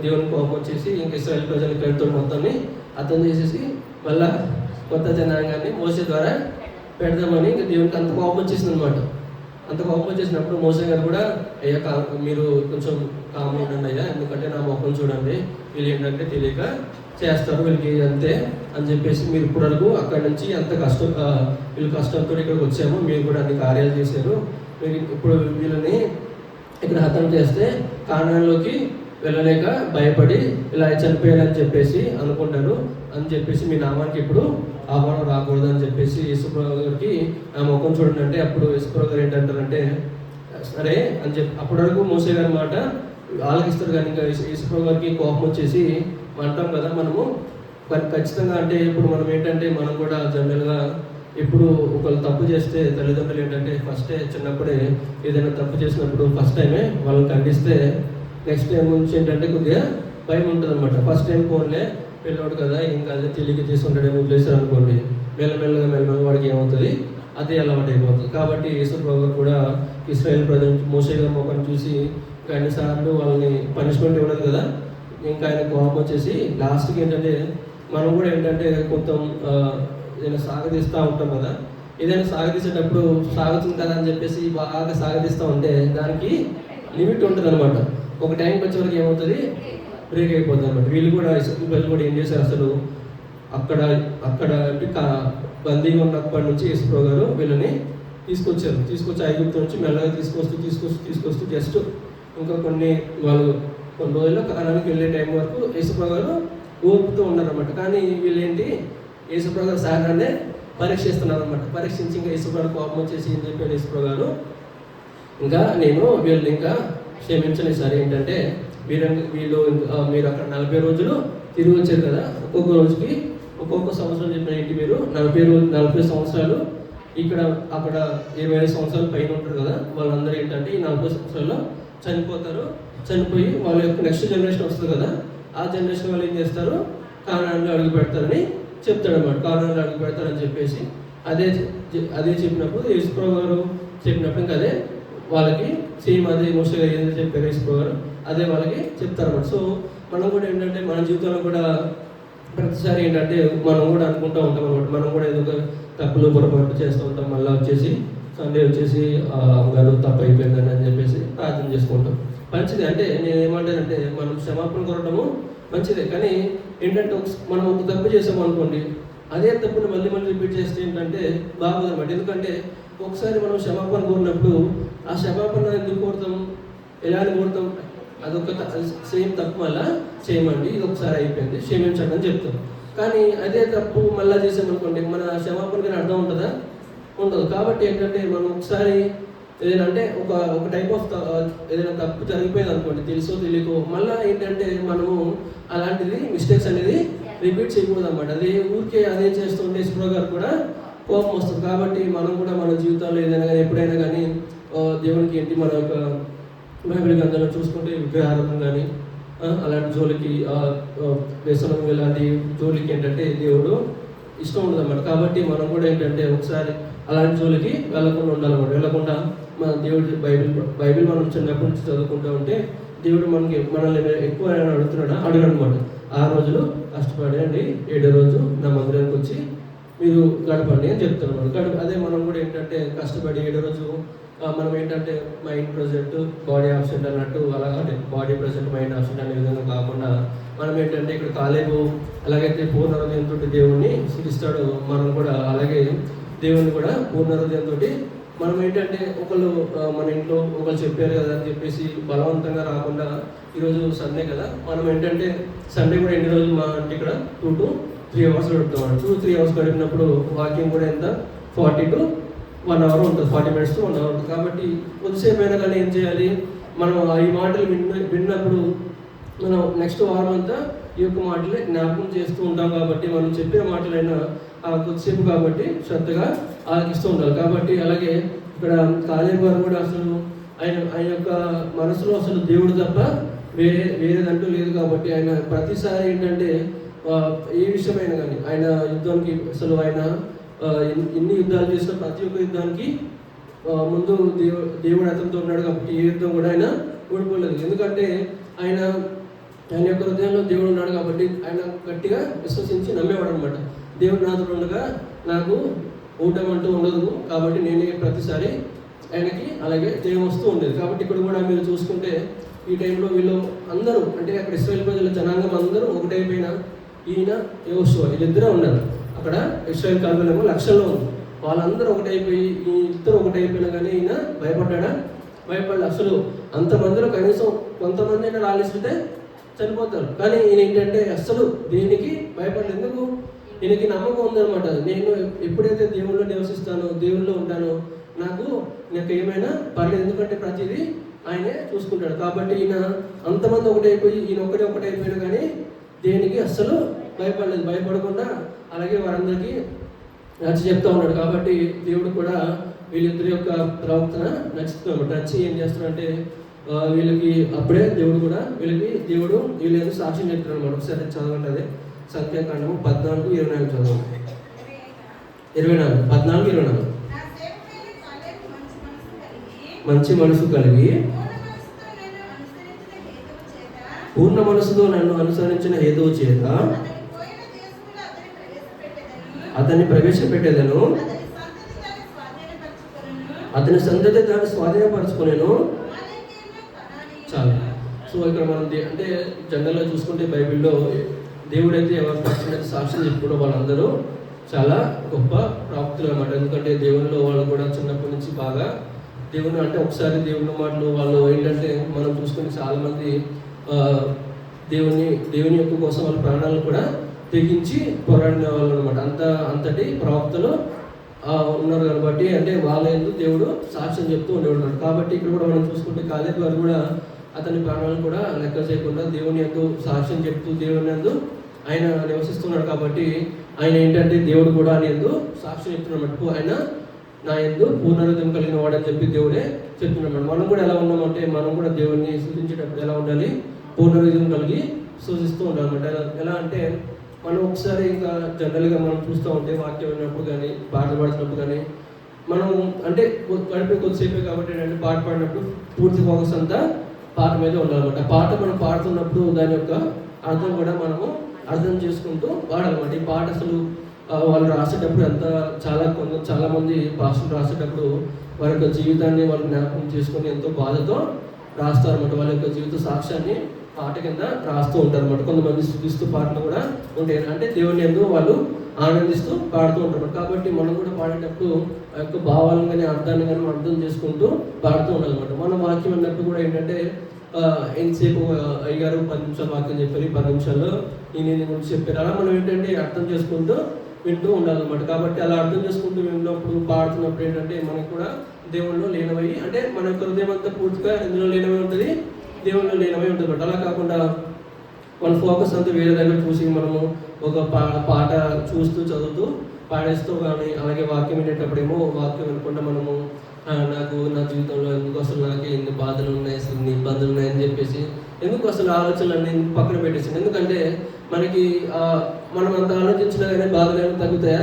Speaker 1: దేవుని కోపం వచ్చేసి ఇంక ఇశ్రాయేల్ ప్రజల పేరుతో మొత్తాన్ని హతం చేసేసి మళ్ళా కొత్త జనాంగాన్ని మోసే ద్వారా పెడదామని ఇంకా దేవునికి అంత కోపం వచ్చేసింది అనమాట. అంత కోపం వచ్చేసినప్పుడు మోసే గారు కూడా అయ్యా మీరు కొంచెం కామ్గా ఉండండి అయ్యా, ఎందుకంటే నా మొక్కలు చూడండి వీళ్ళు ఏంటంటే తెలియక చేస్తారు వీళ్ళకి అంతే అని చెప్పేసి మీరు ఇప్పుడు వరకు అక్కడి నుంచి అంత వీళ్ళు కష్టంతో ఇక్కడికి వచ్చాము, మీరు కూడా అన్ని కార్యాలు చేశారు, మీరు ఇప్పుడు వీళ్ళని ఇక్కడ హతం చేస్తే కానాన్లోకి వెళ్ళలేక భయపడి ఇలా చనిపోయారని చెప్పేసి అనుకుంటారు అని చెప్పేసి మీ నామానికి ఇప్పుడు ఆహ్వానం రాకూడదు అని చెప్పేసి యేసుప్రభు గారికి ఆ ముఖం చూడండి అంటే అప్పుడు యేసుప్రభు గారు ఏంటంటారంటే సరే అని చెప్పి అప్పటి వరకు మోసే గారి మాట ఆలకిస్తారు. కానీ ఇంకా యేసుప్రభు గారికి కోపం వచ్చేసి అంటాం కదా మనము ఖచ్చితంగా అంటే ఇప్పుడు మనం ఏంటంటే మనం కూడా జనరల్గా ఇప్పుడు ఒకళ్ళు తప్పు చేస్తే తల్లిదండ్రులు ఏంటంటే ఫస్టే చిన్నప్పుడే ఏదైనా తప్పు చేసినప్పుడు ఫస్ట్ టైమే వాళ్ళని ఖండిస్తే నెక్స్ట్ టైం నుంచి ఏంటంటే కొద్దిగా భయం ఉంటుంది అనమాట. ఫస్ట్ టైం ఫోన్లే పిల్లవాడు కదా ఇంకా అదే తెలియక చేసుకుంటాడేమో వదిలేసారు అనుకోండి, మెల్లమెల్లగా వాడికి ఏమవుతుంది అదే అలవాటు అయిపోతుంది. కాబట్టి యేసుప్రభు గారు కూడా ఇశ్రాయేల్ ప్రజలు మోసే గారి ముఖాన్ని చూసి ఇంకా అన్నిసార్లు వాళ్ళని పనిష్మెంట్ ఇవ్వలేదు కదా, ఇంకా ఆయన కోపం వచ్చేసి లాస్ట్కి ఏంటంటే మనం కూడా ఏంటంటే కొంత ఏదైనా సాగదీస్తూ ఉంటాం కదా, ఏదైనా సాగదీసేటప్పుడు సాగుతుంది కదా అని చెప్పేసి బాగా సాగదీస్తూ ఉంటే దానికి లిమిట్ ఉంటుంది అనమాట. ఒక టైంకి వచ్చే వరకు ఏమవుతుంది బ్రేక్ అయిపోతుంది అనమాట. వీళ్ళు కూడా ఏం చేశారు అసలు అక్కడ బందీగా ఉన్నప్పటి నుంచి యేసుప్రభు గారు వీళ్ళని తీసుకొచ్చి ఐగుప్తు నుంచి మెల్లగా తీసుకొస్తూ జస్ట్ ఇంకా కొన్ని రోజుల్లో కాలానికి వెళ్ళే టైం వరకు యేసుప్రభు గారు ఓపుతూ ఉన్నారన్నమాట. కానీ వీళ్ళేంటి యేసుప్రభు గారు సహనాన్ని పరీక్షిస్తున్నారు అనమాట. పరీక్షించి ఇంకా యేసుప్రభు కోపం వచ్చేసి ఏం చెప్పాడు యేసుప్రభు గారు, ఇంకా నేను వీళ్ళు ఇంకా క్షమించని సరే ఏంటంటే వీళ్ళు మీరు అక్కడ 40 రోజులు తిరిగి వచ్చారు కదా, ఒక్కొక్క రోజుకి ఒక్కొక్క సంవత్సరం చెప్పిన ఏంటి మీరు 40 సంవత్సరాలు ఇక్కడ అక్కడ 25 సంవత్సరాల పైన ఉంటారు కదా, వాళ్ళందరూ ఏంటంటే ఈ 40 సంవత్సరాల్లో చనిపోతారు. చనిపోయి వాళ్ళ యొక్క నెక్స్ట్ జనరేషన్ వస్తుంది కదా, ఆ జనరేషన్ వాళ్ళు ఏం చేస్తారు, కానానులో అడుగు పెడతారని చెప్తాడు అనమాట. కానానులో అడుగు పెడతారని చెప్పేసి అదే చెప్పినప్పుడు యేసుప్రభు గారు చెప్పినప్పుడు ఇంకా అదే వాళ్ళకి సేమ్ అదే మోసే గారు ఏదైతే చెప్పారు యేసుప్రభు గారు అదే వాళ్ళకి చెప్తారన్నమాట. సో మనం కూడా ఏంటంటే మన జీవితంలో కూడా ప్రతిసారి ఏంటంటే మనం కూడా అనుకుంటూ ఉంటాం అనమాట, మనం కూడా ఏదో ఒక తప్పులు పొరపాటు చేస్తూ ఉంటాం. మళ్ళీ వచ్చేసి సండే వచ్చేసి గారు తప్పు అయిపోయిందని అని చెప్పేసి ప్రార్థన చేసుకుంటాం. మంచిది, అంటే నేను ఏమంటానంటే మనం క్షమాపణ కోరటము మంచిదే, కానీ ఏంటంటే మనం ఒక తప్పు చేసాము అనుకోండి, అదే తప్పుని మళ్ళీ రిపీట్ చేస్తే ఏంటంటే బాగోదు అనమాట. ఎందుకంటే ఒకసారి మనం క్షమాపణ కోరినప్పుడు ఆ క్షమాపణ ఎందుకు కోరుతాం, ఎలా అని కోరుతాం, అదొక సేమ్ తప్పు మళ్ళీ చేయమండి, ఇది ఒకసారి అయిపోయింది క్షమించండి అని చెప్తాం. కానీ అదే తప్పు మళ్ళీ చేసామనుకోండి, మన క్షమాపణకి అర్థం ఉంటుందా, ఉండదు. కాబట్టి ఏంటంటే మనం ఒకసారి ఏదైనా అంటే ఒక టైప్ ఆఫ్ ఏదైనా తప్పు జరిగిపోయింది అనుకోండి, తెలుసో తెలియకో, మళ్ళీ ఏంటంటే మనము అలాంటిది మిస్టేక్స్ అనేది రిపీట్ చేయకూడదు అనమాట. అది ఊరికే అదే చేస్తుంటే యేసుప్రభు గారు కూడా కోపం వస్తుంది. కాబట్టి మనం కూడా మన జీవితాల్లో ఏదైనా కానీ ఎప్పుడైనా కానీ దేవునికి ఏంటి మన యొక్క బైబిల్ గ్రంథంలో చూసుకుంటే విగ్రహారాధన కానీ అలాంటి జోలికి వ్యసనం ఇలాంటి జోలికి ఏంటంటే దేవుడు ఇష్టం ఉండదు అన్నమాట. కాబట్టి మనం కూడా ఏంటంటే ఒకసారి అలాంటి జోలికి వెళ్ళకుండా ఉండాలన్నమాట. వెళ్ళకుండా మన దేవుడి బైబిల్ మనం చిన్నప్పటి నుంచి చదువుకుంటూ ఉంటే దేవుడు మనల్ని ఎక్కువ అడుగుతున్నాడా అనమాట. 6 రోజులు కష్టపడండి, 7వ రోజు నా మందిరానికి వచ్చి మీరు గడపండి అని చెప్తున్నాడు. అదే మనం కూడా ఏంటంటే కష్టపడి 7వ రోజు మనం ఏంటంటే మైండ్ ప్రజెంట్ బాడీ ఆబ్సెంట్ అన్నట్టు అలాగే బాడీ ప్రజెంట్ మైండ్ ఆబ్సెంట్ అనే విధంగా కాకుండా మనం ఏంటంటే ఇక్కడ కాలేబు అలాగైతే పూర్ణ హృదయంతో దేవుణ్ణి స్థుతిస్తాడు, మనం కూడా అలాగే దేవుని కూడా పూర్ణ హృదయంతో మనం ఏంటంటే ఒకళ్ళు మన ఇంట్లో ఒకళ్ళు చెప్పారు కదా అని చెప్పేసి బలవంతంగా రాకుండా, ఈరోజు సండే కదా, మనం ఏంటంటే సండే కూడా ఎన్ని రోజులు మా అంటే ఇక్కడ 2 to 3 hours గడుపుతాం. 2-3 hours గడిపినప్పుడు వాకింగ్ కూడా ఎంత 40 to 1 hour ఉంటుంది, 40 minutes to 1 hour ఉంటుంది. కాబట్టి కొద్దిసేపు అయినా కానీ ఏం చేయాలి, మనం ఈ మాటలు విన్నప్పుడు మనం నెక్స్ట్ వారం అంతా ఈ యొక్క మాటలే జ్ఞాపకం చేస్తూ ఉంటాం. కాబట్టి మనం చెప్పిన మాటలైనా కొద్దిసేపు కాబట్టి శ్రద్ధగా ఆలకిస్తూ ఉండాలి. కాబట్టి అలాగే ఇక్కడ కాలేబు గారు కూడా అసలు ఆయన యొక్క మనసులో అసలు దేవుడు తప్ప వేరేదంటూ లేదు. కాబట్టి ఆయన ప్రతిసారి ఏంటంటే ఏ విషయమైనా కానీ ఆయన యుద్ధానికి అసలు ఆయన ఎన్ని యుద్ధాలు చేసిన ప్రతి ఒక్క యుద్ధానికి ముందు దేవుడు అతనితో ఉన్నాడు. కాబట్టి ఏ యుద్ధం కూడా ఆయన ఓడిపోలేదు. ఎందుకంటే ఆయన యొక్క హృదయంలో దేవుడు ఉన్నాడు. కాబట్టి ఆయన గట్టిగా విశ్వసించి నమ్మేవాడు అనమాట. దేవుడు నాతో ఉండగా నాకు ఓటమంటూ ఉండదు. కాబట్టి నేనే ప్రతిసారి ఆయనకి అలాగే జయం వస్తూ ఉండేది. కాబట్టి ఇక్కడ కూడా మీరు చూసుకుంటే ఈ టైంలో వీళ్ళు అందరూ అంటే అక్కడ ఇశ్రాయేలు ప్రజల జనాంగం అందరూ ఒకటైపోయిన ఈయన యెహోషువ వీళ్ళిద్దరే ఉన్నారు. అక్కడ ఇశ్రాయేలు కాలంలో లక్షల్లో ఉంది. వాళ్ళందరూ ఒకటైపోయి ఈ ఇద్దరు ఒకటైపోయినా కానీ ఈయన భయపడ్డా, భయపడ్డా. అసలు అంతమందిలో కనీసం కొంతమంది అయినా రాలిస్తే చనిపోతారు. కానీ ఈయన ఏంటంటే అస్సలు దేనికి భయపడలేదు. ఎందుకు, ఈయనకి నమ్మకం ఉందన్నమాట. నేను ఎప్పుడైతే దేవుళ్ళో నివసిస్తానో, దేవుళ్ళో ఉంటానో నాకు ఏమైనా పర్లేదు, ఎందుకంటే ప్రతిదీ ఆయనే చూసుకుంటాడు. కాబట్టి ఈయన అంతమంది ఒకటైపోయి ఈయన ఒకటైపోయినా కానీ దేనికి అస్సలు భయపడలేదు. భయపడకుండా అలాగే వారందరికీ నచ్చి చెప్తా ఉన్నాడు. కాబట్టి దేవుడు కూడా వీళ్ళిద్దరి యొక్క ప్రవర్తన నచ్చుతున్నాడు. నచ్చి ఏం చేస్తున్నాడంటే వీళ్ళకి అప్పుడే దేవుడు కూడా వీళ్ళు ఏదో సాక్ష్యం చెప్తున్నాడు అనమాట. ఒకసారి చదవండి, అదే సంఖ్యాకాండము 14-24 చదవండి. 24, 14-24. మంచి మనసు కలిగి పూర్ణ మనసుతో నన్ను అనుసరించిన హేతువు చేత అతన్ని ప్రవేశపెట్టేదను, అతని సంతతి దాన్ని స్వాధీనపరచుకునేను. చాలు. సో ఇక్కడ మనం అంటే జనరల్గా చూసుకుంటే బైబిల్లో దేవుడైతే ఎవరు పక్షులైతే సాక్ష్యం చెప్పుకోవడం వాళ్ళందరూ చాలా గొప్ప ప్రాప్తులు అన్నమాట. ఎందుకంటే దేవునిలో వాళ్ళు కూడా చిన్నప్పటి నుంచి బాగా దేవుని అంటే ఒకసారి దేవుని మాటలు వాళ్ళు ఏంటంటే మనం చూసుకుని చాలామంది దేవుని యొక్క కోసం వాళ్ళ ప్రాణాలను కూడా తెగించి పోరాడిన వాళ్ళు అనమాట. అంతటి ప్రవక్తలు ఉన్నారు కాబట్టి, అంటే వాళ్ళ ఎందుకు దేవుడు సాక్ష్యం చెప్తూ ఉండేవాడు. కాబట్టి ఇక్కడ కూడా మనం చూసుకుంటే కాలేబు గారు కూడా అతని ప్రాణాలను కూడా లెక్క చేయకుండా దేవుని యందు సాక్ష్యం చెప్తూ దేవుని యందు ఆయన నివసిస్తున్నాడు. కాబట్టి ఆయన ఏంటంటే దేవుడు కూడా ఆయన యందు సాక్ష్యం చెప్తున్నట్టు, ఆయన నా యందు పూర్ణహృదయం కలిగిన వాడని చెప్పి దేవుడే చెప్తున్నాడు. మనం కూడా ఎలా ఉన్నామంటే, మనం కూడా దేవుడిని స్తుతించేటప్పుడు ఎలా ఉండాలి? పూర్ణహృదయం కలిగి సూచిస్తూ ఉండాలన్నమాట. ఎలా అంటే మనం ఒకసారి ఇంకా జనరల్గా మనం చూస్తూ ఉంటే వాక్యం విన్నప్పుడు కానీ పాట పాడుతున్నప్పుడు కానీ మనం అంటే గడిపే కొద్దిసేపే కాబట్టి ఏంటంటే పాట పాడినప్పుడు పూర్తి ఫోకస్ అంతా పాట మీద ఉండాలన్నమాట. పాట మనం పాడుతున్నప్పుడు దాని యొక్క అర్థం కూడా మనము అర్థం చేసుకుంటూ పాడాలన్నమాట. ఈ పాట అసలు వాళ్ళు రాసేటప్పుడు చాలామంది పాస్టర్లు రాసేటప్పుడు వారి యొక్క జీవితాన్ని వాళ్ళు జ్ఞాపకం చేసుకొని ఎంతో బాధతో రాస్తారన్నమాట. వాళ్ళ యొక్క జీవిత సాక్ష్యాన్ని పాట కింద రాస్తూ ఉంటారు అన్నమాట. కొంతమంది స్తుతిస్తూ పాటలు కూడా ఉంటాయి, అంటే దేవుని యందు వాళ్ళు ఆనందిస్తూ పాడుతూ ఉంటారు. కాబట్టి మనం కూడా పాడేటప్పుడు ఆ యొక్క భావాలను కానీ అర్థాన్ని కానీ అర్థం చేసుకుంటూ పాడుతూ ఉండాలన్నమాట. మన వాక్యం అన్నప్పుడు కూడా ఏంటంటే ఎంతసేపు అయ్యగారు 10 నిమిషాలు వాక్యం చెప్పారు, 10 నిమిషాల్లో నేను గురించి చెప్పారు, అలా మనం ఏంటంటే అర్థం చేసుకుంటూ వింటూ ఉండాలన్నమాట. కాబట్టి అలా అర్థం చేసుకుంటూ విన్నప్పుడు పాడుతున్నప్పుడు ఏంటంటే మనకు కూడా దేవుళ్ళు లీనమయ్యి, అంటే మన యొక్క హృదయం అంతా పూర్తిగా ఎందులో లీనమై ఉంటుంది? దేవుళ్ళు లీనమై ఉంటుంది అన్నమాట. అలా కాకుండా మన ఫోకస్ అంతా వేరే దగ్గర చూసి మనము ఒక పాట చూస్తూ చదువుతూ పాడేస్తూ కానీ, అలాగే వాక్యం వినేటప్పుడేమో వాక్యం వినకుండా మనము నాకు నా జీవితంలో ఎందుకు అసలు నాకు ఎన్ని బాధలు ఉన్నాయి, అసలు ఎన్ని ఇబ్బందులు ఉన్నాయని చెప్పేసి ఎందుకు అసలు ఆలోచనలన్నీ పక్కన పెట్టేసింది. ఎందుకంటే మనకి మనం అంత ఆలోచించినా కానీ బాధలు ఏమైనా తగ్గుతాయా?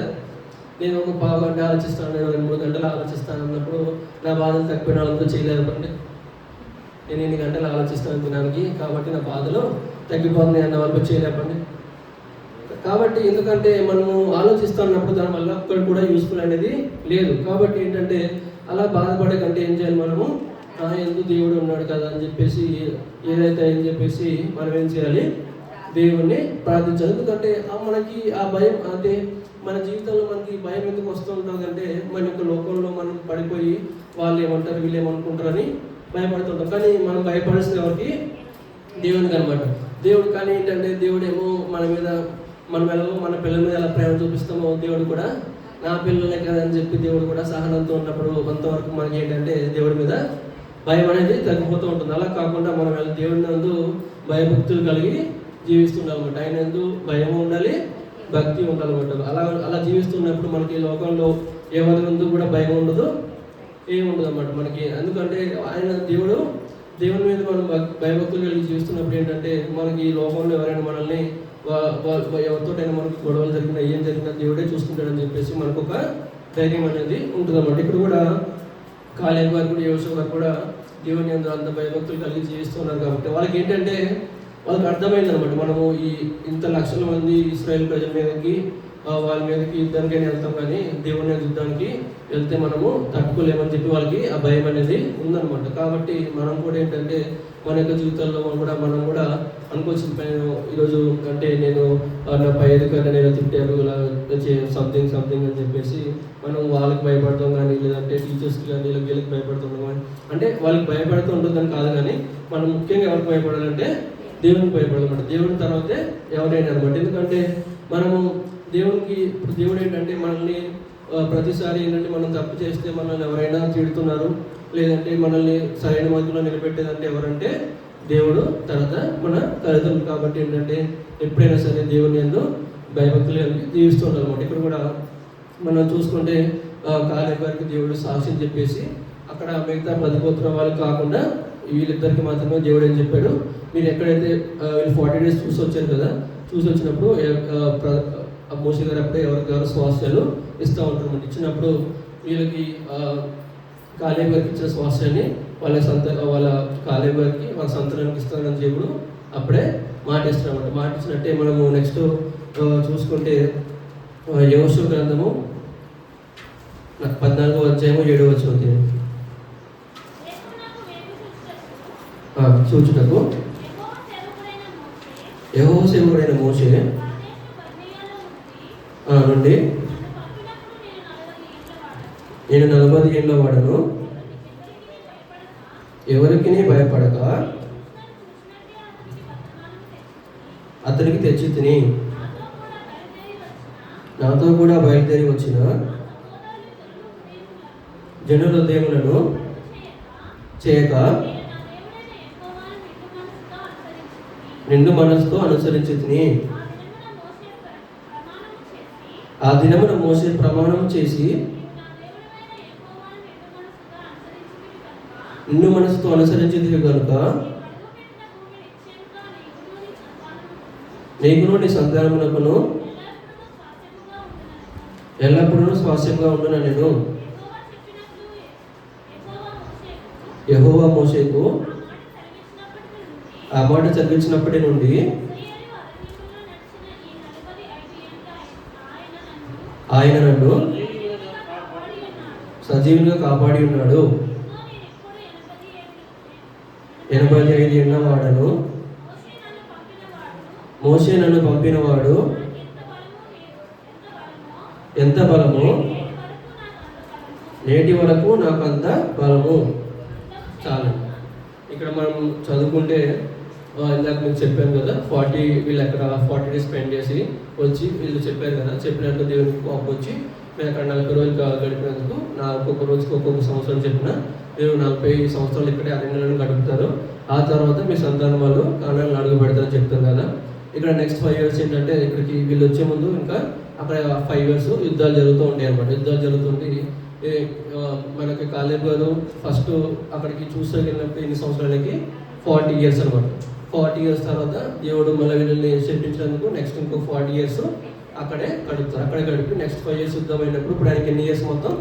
Speaker 1: నేను ఒక పావు గంట ఆలోచిస్తాను, నేను 2-3 గంటలు ఆలోచిస్తాను అన్నప్పుడు నా బాధలు తగ్గిపోయిన వాళ్ళతో చేయలేదండి. నేను ఎన్ని గంటలు ఆలోచిస్తాను తినడానికి, కాబట్టి నా బాధలు తగ్గిపోతున్నాయి అన్న వాళ్ళతో చేయలేపండి. కాబట్టి ఎందుకంటే మనము ఆలోచిస్తున్నప్పుడు దానివల్ల ఒక్కడు కూడా యూస్ఫుల్ అనేది లేదు. కాబట్టి ఏంటంటే అలా బాధపడే కంటే ఏం చేయాలి? మనము ఎందుకు దేవుడు ఉన్నాడు కదా అని చెప్పేసి ఏదైతే అని చెప్పేసి మనం ఏం చేయాలి? దేవుణ్ణి ప్రార్థించాలి. ఎందుకంటే మనకి ఆ భయం, అంటే మన జీవితంలో మనకి భయం ఎందుకు వస్తూ ఉంటుందంటే మన యొక్క లోకంలో మనం పడిపోయి వాళ్ళు ఏమంటారు వీళ్ళు ఏమనుకుంటారని భయపడుతుంటాం. కానీ మనం భయపడాల్సిన ఎవరికి? దేవునికి అనమాట. దేవుడు కానీ ఏంటంటే దేవుడేమో మన మీద, మనం ఎలా మన పిల్లల మీద ఎలా ప్రేమ చూపిస్తామో దేవుడు కూడా నా పిల్లలే కదా అని చెప్పి దేవుడు కూడా సహనంతో ఉన్నప్పుడు కొంతవరకు మనకి ఏంటంటే దేవుడి మీద భయం అనేది తగ్గిపోతూ ఉంటుంది. అలా కాకుండా మనం దేవుడి నందు భయభక్తులు కలిగి జీవిస్తుండాలన్నమాట. ఆయన నందు భయము ఉండాలి, భక్తి ఉండాలన్నమాట. అలా జీవిస్తున్నప్పుడు మనకి లోకంలో ఎవరి ముందు కూడా భయం ఉండదు, ఏముండదు అన్నమాట మనకి. ఎందుకంటే ఆయన దేవుని మీద మనం భయభక్తులు కలిగి జీవిస్తున్నప్పుడు ఏంటంటే మనకి లోకంలో ఎవరైనా మనల్ని ఎవరితోటైనా మనకి గొడవలు జరిగినా ఏం జరిగినా దేవుడే చూసుకుంటాడని చెప్పేసి మనకు ఒక ధైర్యం అనేది ఉంటుంది అన్నమాట. ఇక్కడ కూడా కాలేబు గారు కూడా యోషువ గారు కూడా దేవుని యందు అంత భయభక్తులు కలిగి జీవిస్తున్నారు. కాబట్టి వాళ్ళకి ఏంటంటే వాళ్ళకి అర్థమైందనమాట, మనము ఇంత లక్షల మంది ఇశ్రాయేల్ ప్రజల మీదకి వాళ్ళ మీదకి యుద్ధానికైనా వెళ్తాం, కానీ దేవుని యుద్ధానికి వెళ్తే మనము తట్టుకోలేమని చెప్పి వాళ్ళకి ఆ భయం అనేది ఉందన్నమాట. కాబట్టి మనం కూడా ఏంటంటే మన యొక్క జీవితంలో మనం కూడా అనుకోవచ్చు, ఈరోజు అంటే నేను నా పై అధికారులు నేను తిట్టారు ఇలా సంథింగ్ అని చెప్పేసి మనం వాళ్ళకి భయపడతాం కానీ, లేదంటే టీచర్స్కి కానీ వీళ్ళకి భయపడుతున్నాం కానీ, అంటే వాళ్ళకి భయపడుతూ ఉంటుందని కాదు, కానీ మనం ముఖ్యంగా ఎవరికి భయపడాలంటే దేవునికి భయపడాలన్నమాట. దేవుని తర్వాతే ఎవరైనా అనమాట. ఎందుకంటే మనము దేవునికి, ఇప్పుడు దేవుడు ఏంటంటే మనల్ని ప్రతిసారి ఏంటంటే మనం తప్పు చేస్తే మనల్ని ఎవరైనా తిడుతున్నారు, లేదంటే మనల్ని సరైన మార్గంలో నిలబెట్టేదంటే ఎవరంటే దేవుడు, తర్వాత మన తల్లిదండ్రులు. కాబట్టి ఏంటంటే ఎప్పుడైనా సరే దేవుని యందు భయభక్తులు జీవిస్తుంటారు అనమాట. ఇక్కడ కూడా మనం చూసుకుంటే కాలేబు గారికి దేవుడు సాక్ష్యం చెప్పేసి అక్కడ మిగతా 10 గోత్రం వాళ్ళకి కాకుండా వీళ్ళిద్దరికి మాత్రమే దేవుడు ఏం చెప్పాడు, మీరు ఎక్కడైతే వీళ్ళు 40 days చూసి వచ్చారు కదా, చూసి వచ్చినప్పుడు మోషే గారు అప్పుడే ఎవరికారు స్వాస్థ్యాలు ఇస్తూ ఉంటారు అన్నమాట. ఇచ్చినప్పుడు వీళ్ళకి కాలేబు గారికి ఇచ్చిన స్వాస్థ్యాన్ని వాళ్ళ కాలేబు గారికి వాళ్ళ సంతానానికి ఇస్తానని దేవుడు అప్పుడే మాట ఇస్తున్నాం. మాట ఇచ్చినట్టే మనము నెక్స్ట్ చూసుకుంటే యెహోషువ గ్రంథము 14వ అధ్యాయము 7వ వచనం సూచనకు యెహోవా సేవకుడైన మోషే నుండి నేను 40 ఏళ్ల వాడను, ఎవరికి భయపడక అతనికి తెచ్చి తిని నాతో కూడా బయలుదేరి వచ్చిన జనుల హృదయములను చేయక నిండు మనసుతో అనుసరించి ఆ దినమున మోసే ప్రమాణం చేసి నిన్ను మనసుతో అనుసరించింది కనుక నీకును నీ సంతానమునకును ఎల్లప్పుడూ స్వాస్యంగా ఉండున నేను యెహోవా మోషేకు ఆ మాట చదివించినప్పటి నుండి ఆయన నన్ను సజీవులుగా కాపాడి ఉన్నాడు. 85 ఏళ్ల వాడను మోషే నన్ను పంపినవాడు ఎంత బలము, నేటి వరకు నాకు అంత బలము. చాలా ఇక్కడ మనం చదువుకుంటే ఇందాక మీకు చెప్పాను కదా, వీళ్ళు అక్కడ 40 days స్పెండ్ చేసి వచ్చి వీళ్ళు చెప్పారు కదా, చెప్పినట్టు దేవునికి కోపం వచ్చి మేము అక్కడ 40 రోజులు గడిపినందుకు నా ఒక్కొక్క రోజుకి ఒక్కొక్క సంవత్సరం చెప్పిన మీరు 40 సంవత్సరాలు ఇక్కడే అరణ్యాలను గడుపుతారు, ఆ తర్వాత మీ సంతానం వాళ్ళు కానాలను అడుగు పెడతారని చెప్తారు కదా. ఇక్కడ నెక్స్ట్ 5 years ఏంటంటే ఇక్కడికి వీళ్ళు వచ్చే ముందు ఇంకా అక్కడ 5 years యుద్ధాలు జరుగుతూ ఉంటాయి అన్నమాట. యుద్ధాలు జరుగుతుంటే మనకి కాలేబు గారు ఫస్ట్ అక్కడికి చూసేళ్ళినప్పుడు ఎన్ని సంవత్సరాలకి 40 years అనమాట. 40 years తర్వాత దేవుడు మళ్ళీ వీళ్ళని చెప్పించినందుకు నెక్స్ట్ ఇంకో 40 years అక్కడే గడుపుతారు. అక్కడే గడిపి నెక్స్ట్ 5 years యుద్ధం అయినప్పుడు ఇప్పుడు ఆయనకి ఎన్ని ఇయర్స్ మొత్తం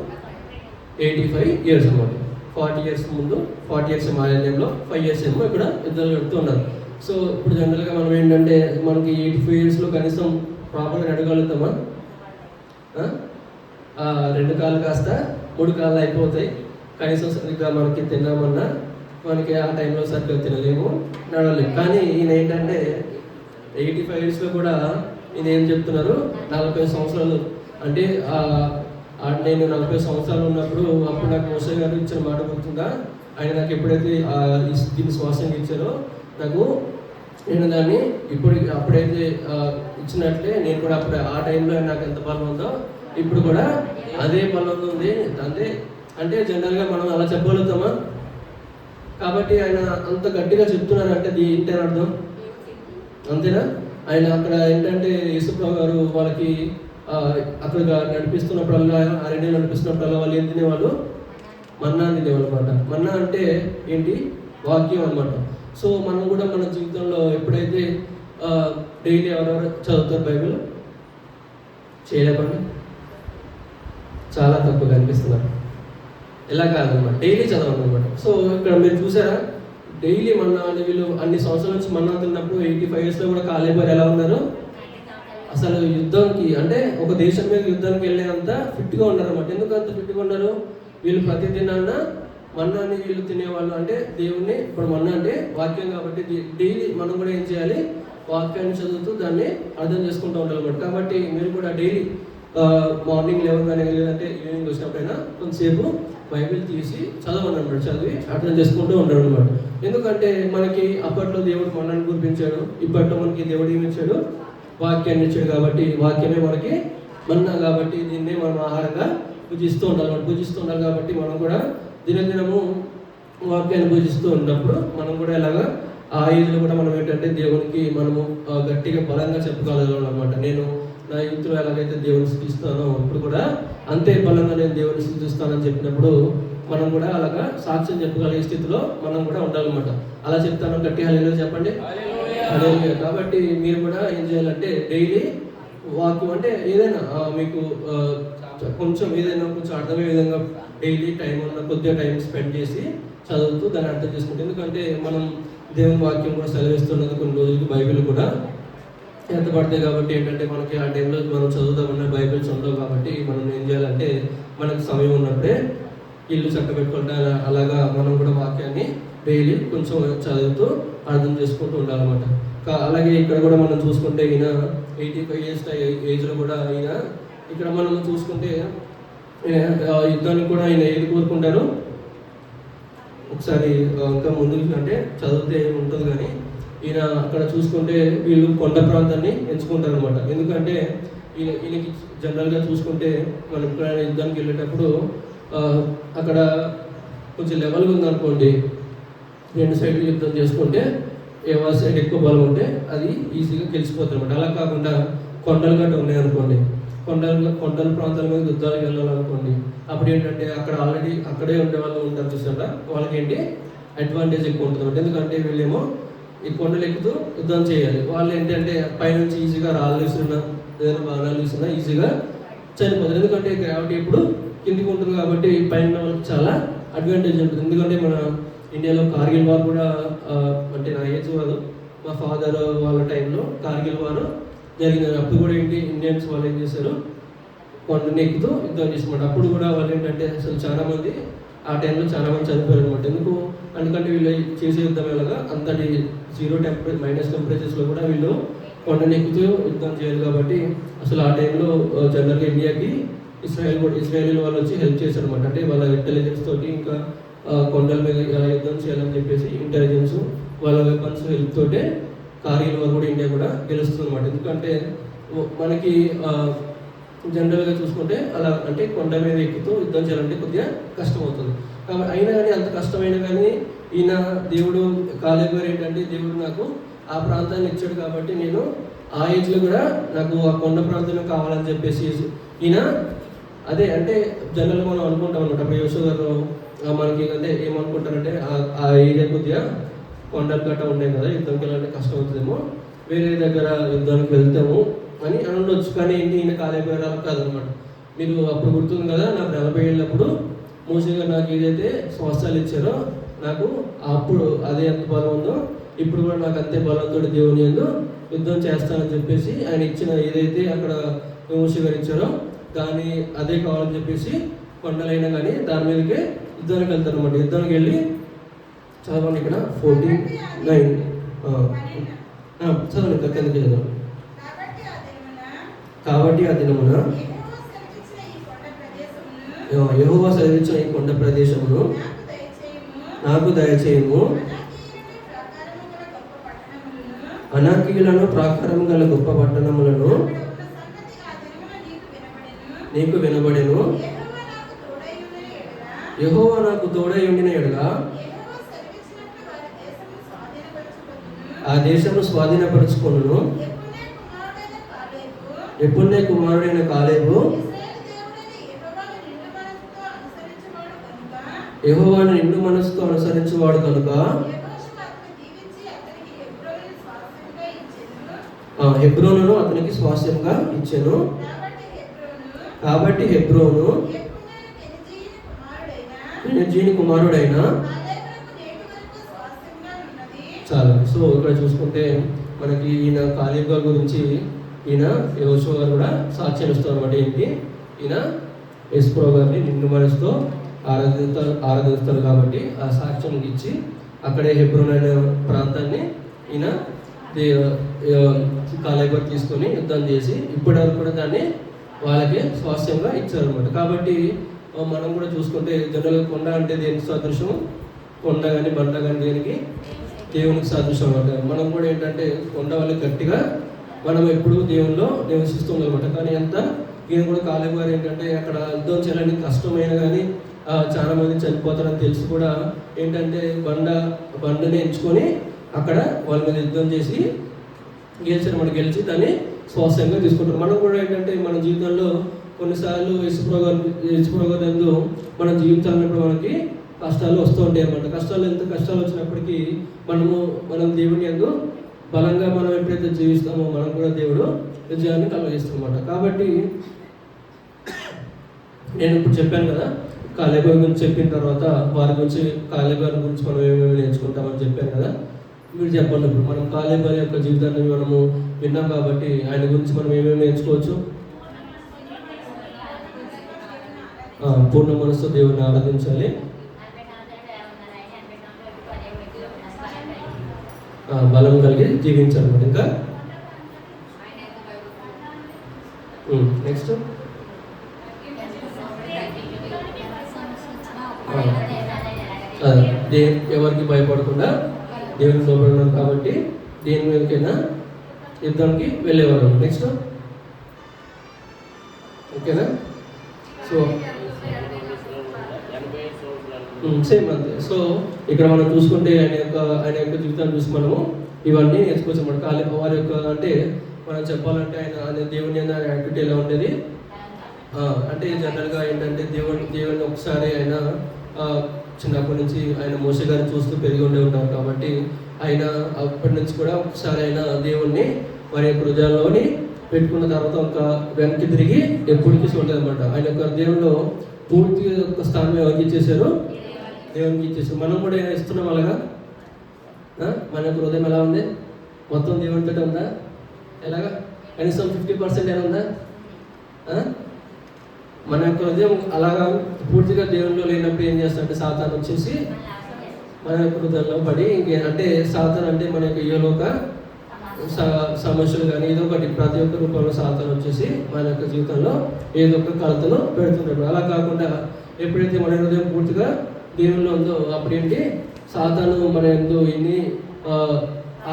Speaker 1: 85 years అనమాట. 40 years ముందు 40 years మారేలో 5 years ఏమో ఇక్కడ యుద్ధాలు గడుపుతూ ఉన్నారు. సో ఇప్పుడు జనరల్గా మనం ఏంటంటే మనకి 85 yearsలో కనీసం ప్రాపర్గా నడగలుగుతామా? 2 కాళ్ళు కాస్త 3 కాళ్ళు అయిపోతాయి. కనీసం సరిగ్గా మనకి తిన్నామన్నా మనకి ఆ టైంలో సరిగ్గా తినలేము, నడవలేము. కానీ ఈయన ఏంటంటే 85 yearsలో కూడా ఈయన ఏం చెప్తున్నారు, 40 సంవత్సరాలు అంటే నేను 40 సంవత్సరాలు ఉన్నప్పుడు అప్పుడు నాకు మోసే గారు ఇచ్చిన మాట గుర్తుందా, ఆయన నాకు ఎప్పుడైతే దీన్ని శ్వాసంగా ఇచ్చారో నాకు నేను దాన్ని అప్పుడైతే ఇచ్చినట్లే నేను కూడా అప్పుడు ఆ టైంలో నాకు ఎంత బలం ఉందో ఇప్పుడు కూడా అదే బలం ఉంది. అంటే జనరల్గా మనం అలా చెప్పగలుగుతామా? కాబట్టి ఆయన అంత గట్టిగా చెప్తున్నారంటే ఏంటని అర్థం, అంతేనా? ఆయన అక్కడ ఏంటంటే యేసుప్రభు గారు వాళ్ళకి అక్కడ నడిపిస్తున్నప్పుడల్లా అరణ్యం నడిపిస్తున్నప్పుడల్లా వాళ్ళు ఏం తినేవాళ్ళు? మన్నా తినేవాళ్ళు అనమాట. మన్నా అంటే ఏంటి? వాక్యం అనమాట. సో మనం కూడా మన జీవితంలో ఎప్పుడైతే డైలీ ఎవరెవరు చదువుతారు బైబిల్? చేయలేపండి, చాలా తక్కువ కనిపిస్తున్నారు. ఎలా కాదనమాట, డైలీ చదవాలన్నమాట. సో ఇక్కడ మీరు చూసారా, డైలీ మన్నా అంటే వీళ్ళు అన్ని సంవత్సరాల నుంచి మన్నా తిన్నప్పుడు 85 yearsలో కూడా కాలేబారు ఎలా ఉన్నారు? అసలు యుద్ధానికి అంటే ఒక దేశం మీద యుద్ధానికి వెళ్ళేంత ఫిట్గా ఉన్నారు అనమాట. ఎందుకు అంత ఫిట్గా ఉన్నారు? వీళ్ళు ప్రతి దినాన్న మన్నాన్ని వీళ్ళు తినేవాళ్ళు. అంటే దేవుణ్ణి, ఇప్పుడు మన్నా అంటే వాక్యం కాబట్టి డైలీ మనం కూడా ఏం చేయాలి? వాక్యాన్ని చదువుతూ దాన్ని అర్థం చేసుకుంటూ ఉండాలి అనమాట. కాబట్టి మీరు కూడా డైలీ మార్నింగ్ లేవగానే లేదంటే ఈవినింగ్ వచ్చినప్పుడైనా కొంతసేపు బైబిల్ తీసి చదవనమాట, చదివి అర్థం చేసుకుంటూ ఉంటాడు అనమాట. ఎందుకంటే మనకి అప్పట్లో దేవుడు మన్నాన్ని కురిపించాడు, ఇప్పట్లో మనకి దేవుడు ఏమి ఇచ్చాడు? వాక్యాన్ని ఇచ్చాడు. కాబట్టి వాక్యమే మనకి మన్నా, కాబట్టి దీన్నే మనం ఆహారంగా పూజిస్తూ ఉండాలి కాబట్టి మనం కూడా దినదినము వాక్యాన్ని పూజిస్తూ ఉన్నప్పుడు మనం కూడా ఇలాగా ఆ ఏజ్లో కూడా మనం ఏంటంటే దేవునికి మనము గట్టిగా బలంగా చెప్పగలం అనమాట. నేను నా యూత్లో ఎలాగైతే దేవుని స్థుతిస్తానో ఇప్పుడు కూడా అంతే బలంగా నేను దేవుని స్థుతిస్తానని చెప్పినప్పుడు మనం కూడా అలాగా సాక్ష్యం చెప్పగలిగే స్థితిలో మనం కూడా ఉండాలన్నమాట. అలా చెప్తాను, గట్టి హల్లెలూయా చెప్పండి. హల్లెలూయా. కాబట్టి మీరు కూడా ఏం చేయాలంటే డైలీ వాక్యం అంటే ఏదైనా మీకు కొంచెం ఏదైనా కొంచెం అర్థమయ్యే విధంగా డైలీ టైం ఉన్న కొద్దిగా టైం స్పెండ్ చేసి చదువుతూ దాన్ని అర్థం చేసుకుంటే, ఎందుకంటే మనం దేవుని వాక్యం కూడా సెలవిస్తున్నది కొన్ని రోజులకి బైబిల్ కూడా ఎంత పడతాయి. కాబట్టి ఏంటంటే మనకి ఆ టైంలో మనం చదువుతామన్న బైబిల్స్ ఉండవు. కాబట్టి మనం ఏం చేయాలంటే మనకు సమయం ఉన్నప్పుడే ఇల్లు చక్కబెట్టుకుంటా అలాగా మనం కూడా వాక్యాన్ని డైలీ కొంచెం చదువుతూ అర్థం చేసుకుంటూ ఉండాలన్నమాట. అలాగే ఇక్కడ కూడా మనం చూసుకుంటే ఈయన 85 years ఏజ్లో కూడా ఈయన ఇక్కడ మనం చూసుకుంటే యుద్ధానికి కూడా ఆయన ఏది కోరుకుంటారు? ఒకసారి ఇంకా ముందు అంటే చదివితే ఉంటుంది, కానీ ఈయన అక్కడ చూసుకుంటే వీళ్ళు కొండ ప్రాంతాన్ని ఎంచుకుంటారు అనమాట. ఎందుకంటే ఈయనకి జనరల్గా చూసుకుంటే మనం ఎప్పుడైనా యుద్ధానికి వెళ్ళేటప్పుడు అక్కడ కొంచెం లెవెల్గా ఉందనుకోండి, 2 సైడ్లు యుద్ధం చేసుకుంటే ఎవరి సైడ్ ఎక్కువ బలం ఉంటే అది ఈజీగా గెలిచిపోతుంది అనమాట. అలా కాకుండా కొండలు గట్ట ఉన్నాయనుకోండి, కొండల ప్రాంతాల మీద యుద్ధాలకు వెళ్ళాలనుకోండి, అప్పుడు ఏంటంటే అక్కడ ఆల్రెడీ అక్కడే ఉండే వాళ్ళు ఉంటారు చూసారా, వాళ్ళకి ఏంటి అడ్వాంటేజ్ ఎక్కువ ఉంటుంది. ఎందుకంటే వీళ్ళేమో ఈ కొండలు ఎక్కుతూ యుద్ధం చేయాలి, వాళ్ళు ఏంటంటే పైనుంచి ఈజీగా రాళ్ళు విసిరినా ఏదైనా బాణాలు విసిరినా ఈజీగా చనిపోతారు. ఎందుకంటే గ్రావిటీ ఎప్పుడు కిందికి ఉంటుంది కాబట్టి పైన వాళ్ళకి చాలా అడ్వాంటేజ్ ఉంటుంది. ఎందుకంటే మన ఇండియాలో కార్గిల్ వార్ కూడా, అంటే నా ఏజ్ కాదు, మా ఫాదర్ వాళ్ళ టైంలో కార్గిల్ వార్ జరిగింది. అప్పుడు కూడా ఏంటి ఇండియన్స్ వాళ్ళు ఏం చేశారు, కొండని ఎక్కుతూ యుద్ధం చేసినమాట. అప్పుడు కూడా వాళ్ళు ఏంటంటే అసలు చాలామంది ఆ టైంలో చాలామంది చనిపోయారు అనమాట. ఎందుకంటే వీళ్ళు చేసే యుద్ధం ఎలాగా అంతటి -, టెంపరేచర్స్లో కూడా వీళ్ళు కొండని ఎక్కుతూ యుద్ధం చేయాలి కాబట్టి అసలు ఆ టైంలో జనరల్గా ఇండియాకి ఇస్రాయేల్ వాళ్ళు వచ్చి హెల్ప్ చేశారు అనమాట. అంటే వాళ్ళ ఇంటెలిజెన్స్ తోటి, ఇంకా కొండల మీద ఎలా యుద్ధం చేయాలని చెప్పేసి ఇంటెలిజెన్స్ వాళ్ళ వెపన్స్ హెల్ప్ తోటే కార్గిల్ వార్ కూడా ఇండియా కూడా గెలుస్తుంది అనమాట. ఎందుకంటే మనకి జనరల్గా చూసుకుంటే అలా అంటే కొండ మీద ఎక్కుతూ యుద్ధం చేయాలంటే కొద్దిగా కష్టం అవుతుంది. కాబట్టి అయినా కానీ అంత కష్టమైనా కానీ ఈయన దేవుడు కాలేబు గారు ఏంటంటే దేవుడు నాకు ఆ ప్రాంతాన్ని ఇచ్చాడు కాబట్టి నేను ఆ ఏజ్లో కూడా నాకు ఆ కొండ ప్రాంతంలో కావాలని చెప్పేసి ఈయన అదే అంటే జనరల్గా మనం అనుకుంటాం అనమాట. ఇప్పుడు యోసేపు గారు మనకి అంటే ఏమనుకుంటారంటే ఆ ఏరియా కొద్దిగా కొండలు గట్ట ఉన్నాయి కదా, యుద్ధంకి వెళ్ళాలంటే కష్టం అవుతుందేమో, వేరే దగ్గర యుద్ధానికి వెళ్తాము అని అనొచ్చు. కానీ ఏంటి ఈయన కాలేబు గారు కాదనమాట. మీరు అప్పుడు గుర్తుంది కదా, నాకు 40 ఏళ్ళప్పుడు మోషే గారు నాకు ఏదైతే స్వాస్థాలు ఇచ్చారో నాకు అప్పుడు అదే ఎంత బలం ఉందో ఇప్పుడు కూడా నాకు అంతే బలంతో దేవుని యందు యుద్ధం చేస్తానని చెప్పేసి ఆయన ఇచ్చిన ఏదైతే అక్కడ మోషే గారు ఇచ్చారో దాన్ని అదే కావాలని చెప్పేసి కొండలైనా కానీ దాని మీదకే యుద్ధానికి వెళ్తారు అనమాట. యుద్ధానికి వెళ్ళి చదవండి ఇక్కడ 49 చదవండి ఇక్కడ కిందకి చదవండి. కాబట్టి ఆ దినమున యెహోవా సెలవిచ్చిన ఈ కొండ ప్రదేశమును నాకు దయచేయము, అనాకీయులను ప్రాకారము గల గొప్ప పట్టణములను నీకు వినబడెను. యెహోవా నాకు తోడై ఉండిన ఎడల ఆ దేశమును స్వాధీనపరుచుకొనును. యెఫున్నె కుమారుడైన కాలేబు యెహోవాను నిండు మనసుతో అనుసరించువాడు కనుక హెబ్రోనును అతనికి స్వాస్థ్యంగా ఇచ్చెను. కాబట్టి హెబ్రోను కెనజీని కుమారుడైన చాలా. సో ఇక్కడ చూసుకుంటే మనకి ఈయన కాలేబు గారి గురించి ఈయన యోషువ గారు కూడా సాక్ష్యం ఇస్తారు అనమాట. ఏంటి ఈయన యేసుప్రభు గారిని నిండు మనసుతో ఆరాధిస్తారు కాబట్టి ఆ సాక్ష్యం ఇచ్చి అక్కడే హెబ్రోన్ అనే ప్రాంతాన్ని ఈయన కాలేబు గారు తీసుకొని యుద్ధం చేసి ఇప్పటి వరకు కూడా దాన్ని వాళ్ళకి స్వాస్థ్యంగా ఇచ్చారనమాట. కాబట్టి మనం కూడా చూసుకుంటే జనరల్గా కొండ అంటే దేనికి సదృశం, కొండ కానీ బండ కానీ దేనికి దేవునికి సదృశం అనమాట. మనం కూడా ఏంటంటే కొండ వాళ్ళకి గట్టిగా మనం ఎప్పుడు దేవుల్లో నివసిస్తుంది అనమాట. కానీ ఎంత ఈయన కూడా కాలేబు గారు ఏంటంటే అక్కడ యుద్ధం చేయడానికి కష్టమైన కానీ చాలా మంది చనిపోతారని తెలిసి కూడా ఏంటంటే బండని ఎంచుకొని అక్కడ వాళ్ళ మీద యుద్ధం చేసి గెలిచి దాన్ని స్వాస్థ్యంగా తీసుకుంటారు. మనం కూడా ఏంటంటే మన జీవితంలో కొన్నిసార్లు యేసుప్రభు గారి యందు మన జీవితాల్లో మనకి కష్టాలు వస్తూ ఉంటాయి అన్నమాట. ఎంత కష్టాలు వచ్చినప్పటికీ మనం దేవుని యందు బలంగా మనం ఎప్పుడైతే జీవిస్తామో మనం కూడా దేవుడు విజయాన్ని కలుగజేస్తామన్నమాట. కాబట్టి నేను ఇప్పుడు చెప్పాను కదా, కాలేబు గురించి చెప్పిన తర్వాత వారి గురించి కాలేబు గారి గురించి మనం ఏమేమి నేర్చుకుంటామని చెప్పాను కదా. మీరు చెప్పండి, ఇప్పుడు మనం కాలేబు గారి యొక్క జీవితాన్ని మనము విన్నాం కాబట్టి ఆయన గురించి మనం ఏమేమి నేర్చుకోవచ్చు? పూర్ణ మనసుతో దేవుడిని ఆరాధించాలి, బలం కలిగి జీవించాలన్నమాట. ఇంకా నెక్స్ట్ ఎవరికి భయపడకుండా దేవునికి లోపడున్నాం కాబట్టి దేని మీదకైనా యుద్ధానికి వెళ్ళేవారు. నెక్స్ట్ ఓకేనా? సో సేమ్ అంతే. సో ఇక్కడ మనం చూసుకుంటే ఆయన యొక్క జీవితాన్ని చూసి మనము ఇవన్నీ నేర్చుకోవచ్చు అన్నమాట. వారి యొక్క అంటే మనం చెప్పాలంటే ఆయన దేవుని యాక్టివిటీ ఎలా ఉండేది అంటే జనరల్గా ఏంటంటే దేవుని ఒకసారి ఆయన చిన్నప్పటి నుంచి ఆయన మోసే గారిని చూస్తూ పెరిగి ఉండే ఉంటారు కాబట్టి ఆయన అప్పటి నుంచి కూడా ఒకసారి ఆయన దేవుణ్ణి వారి యొక్క హృదయాల్లోని పెట్టుకున్న తర్వాత ఒక వెనక్కి తిరిగి ఎప్పటికీ చూడలేదు అనమాట. ఆయన యొక్క దేవుల్లో పూర్తి యొక్క స్థానం ఎవరికి ఇచ్చేసారు? దేవునికి ఇచ్చేసారు. మనం కూడా ఇస్తున్నాం అలాగా. మన యొక్క హృదయం ఎలా ఉంది? మొత్తం దేవునితో ఉందా? ఎలాగా? కనీసం 50% ఎలా ఉందా? మన యొక్క హృదయం అలాగా పూర్తిగా దేవునిలో లేనప్పుడు ఏం చేస్తారంటే సాతాను వచ్చేసి మన యొక్క హృదయంలో పడి అంటే సాతాను అంటే మన యొక్క ఇహలోక సమస్యలు కానీ ఏదో ఒకటి ప్రతి ఒక్క రూపంలో సాతాను వచ్చేసి మన యొక్క జీవితంలో ఏదో ఒక కలతలో పెడుతుంటాడు. అలా కాకుండా ఎప్పుడైతే మన హృదయం పూర్తిగా దేవునిలో ఉందో అప్పుడేంటి సాతాను మన ఎందు ఎన్ని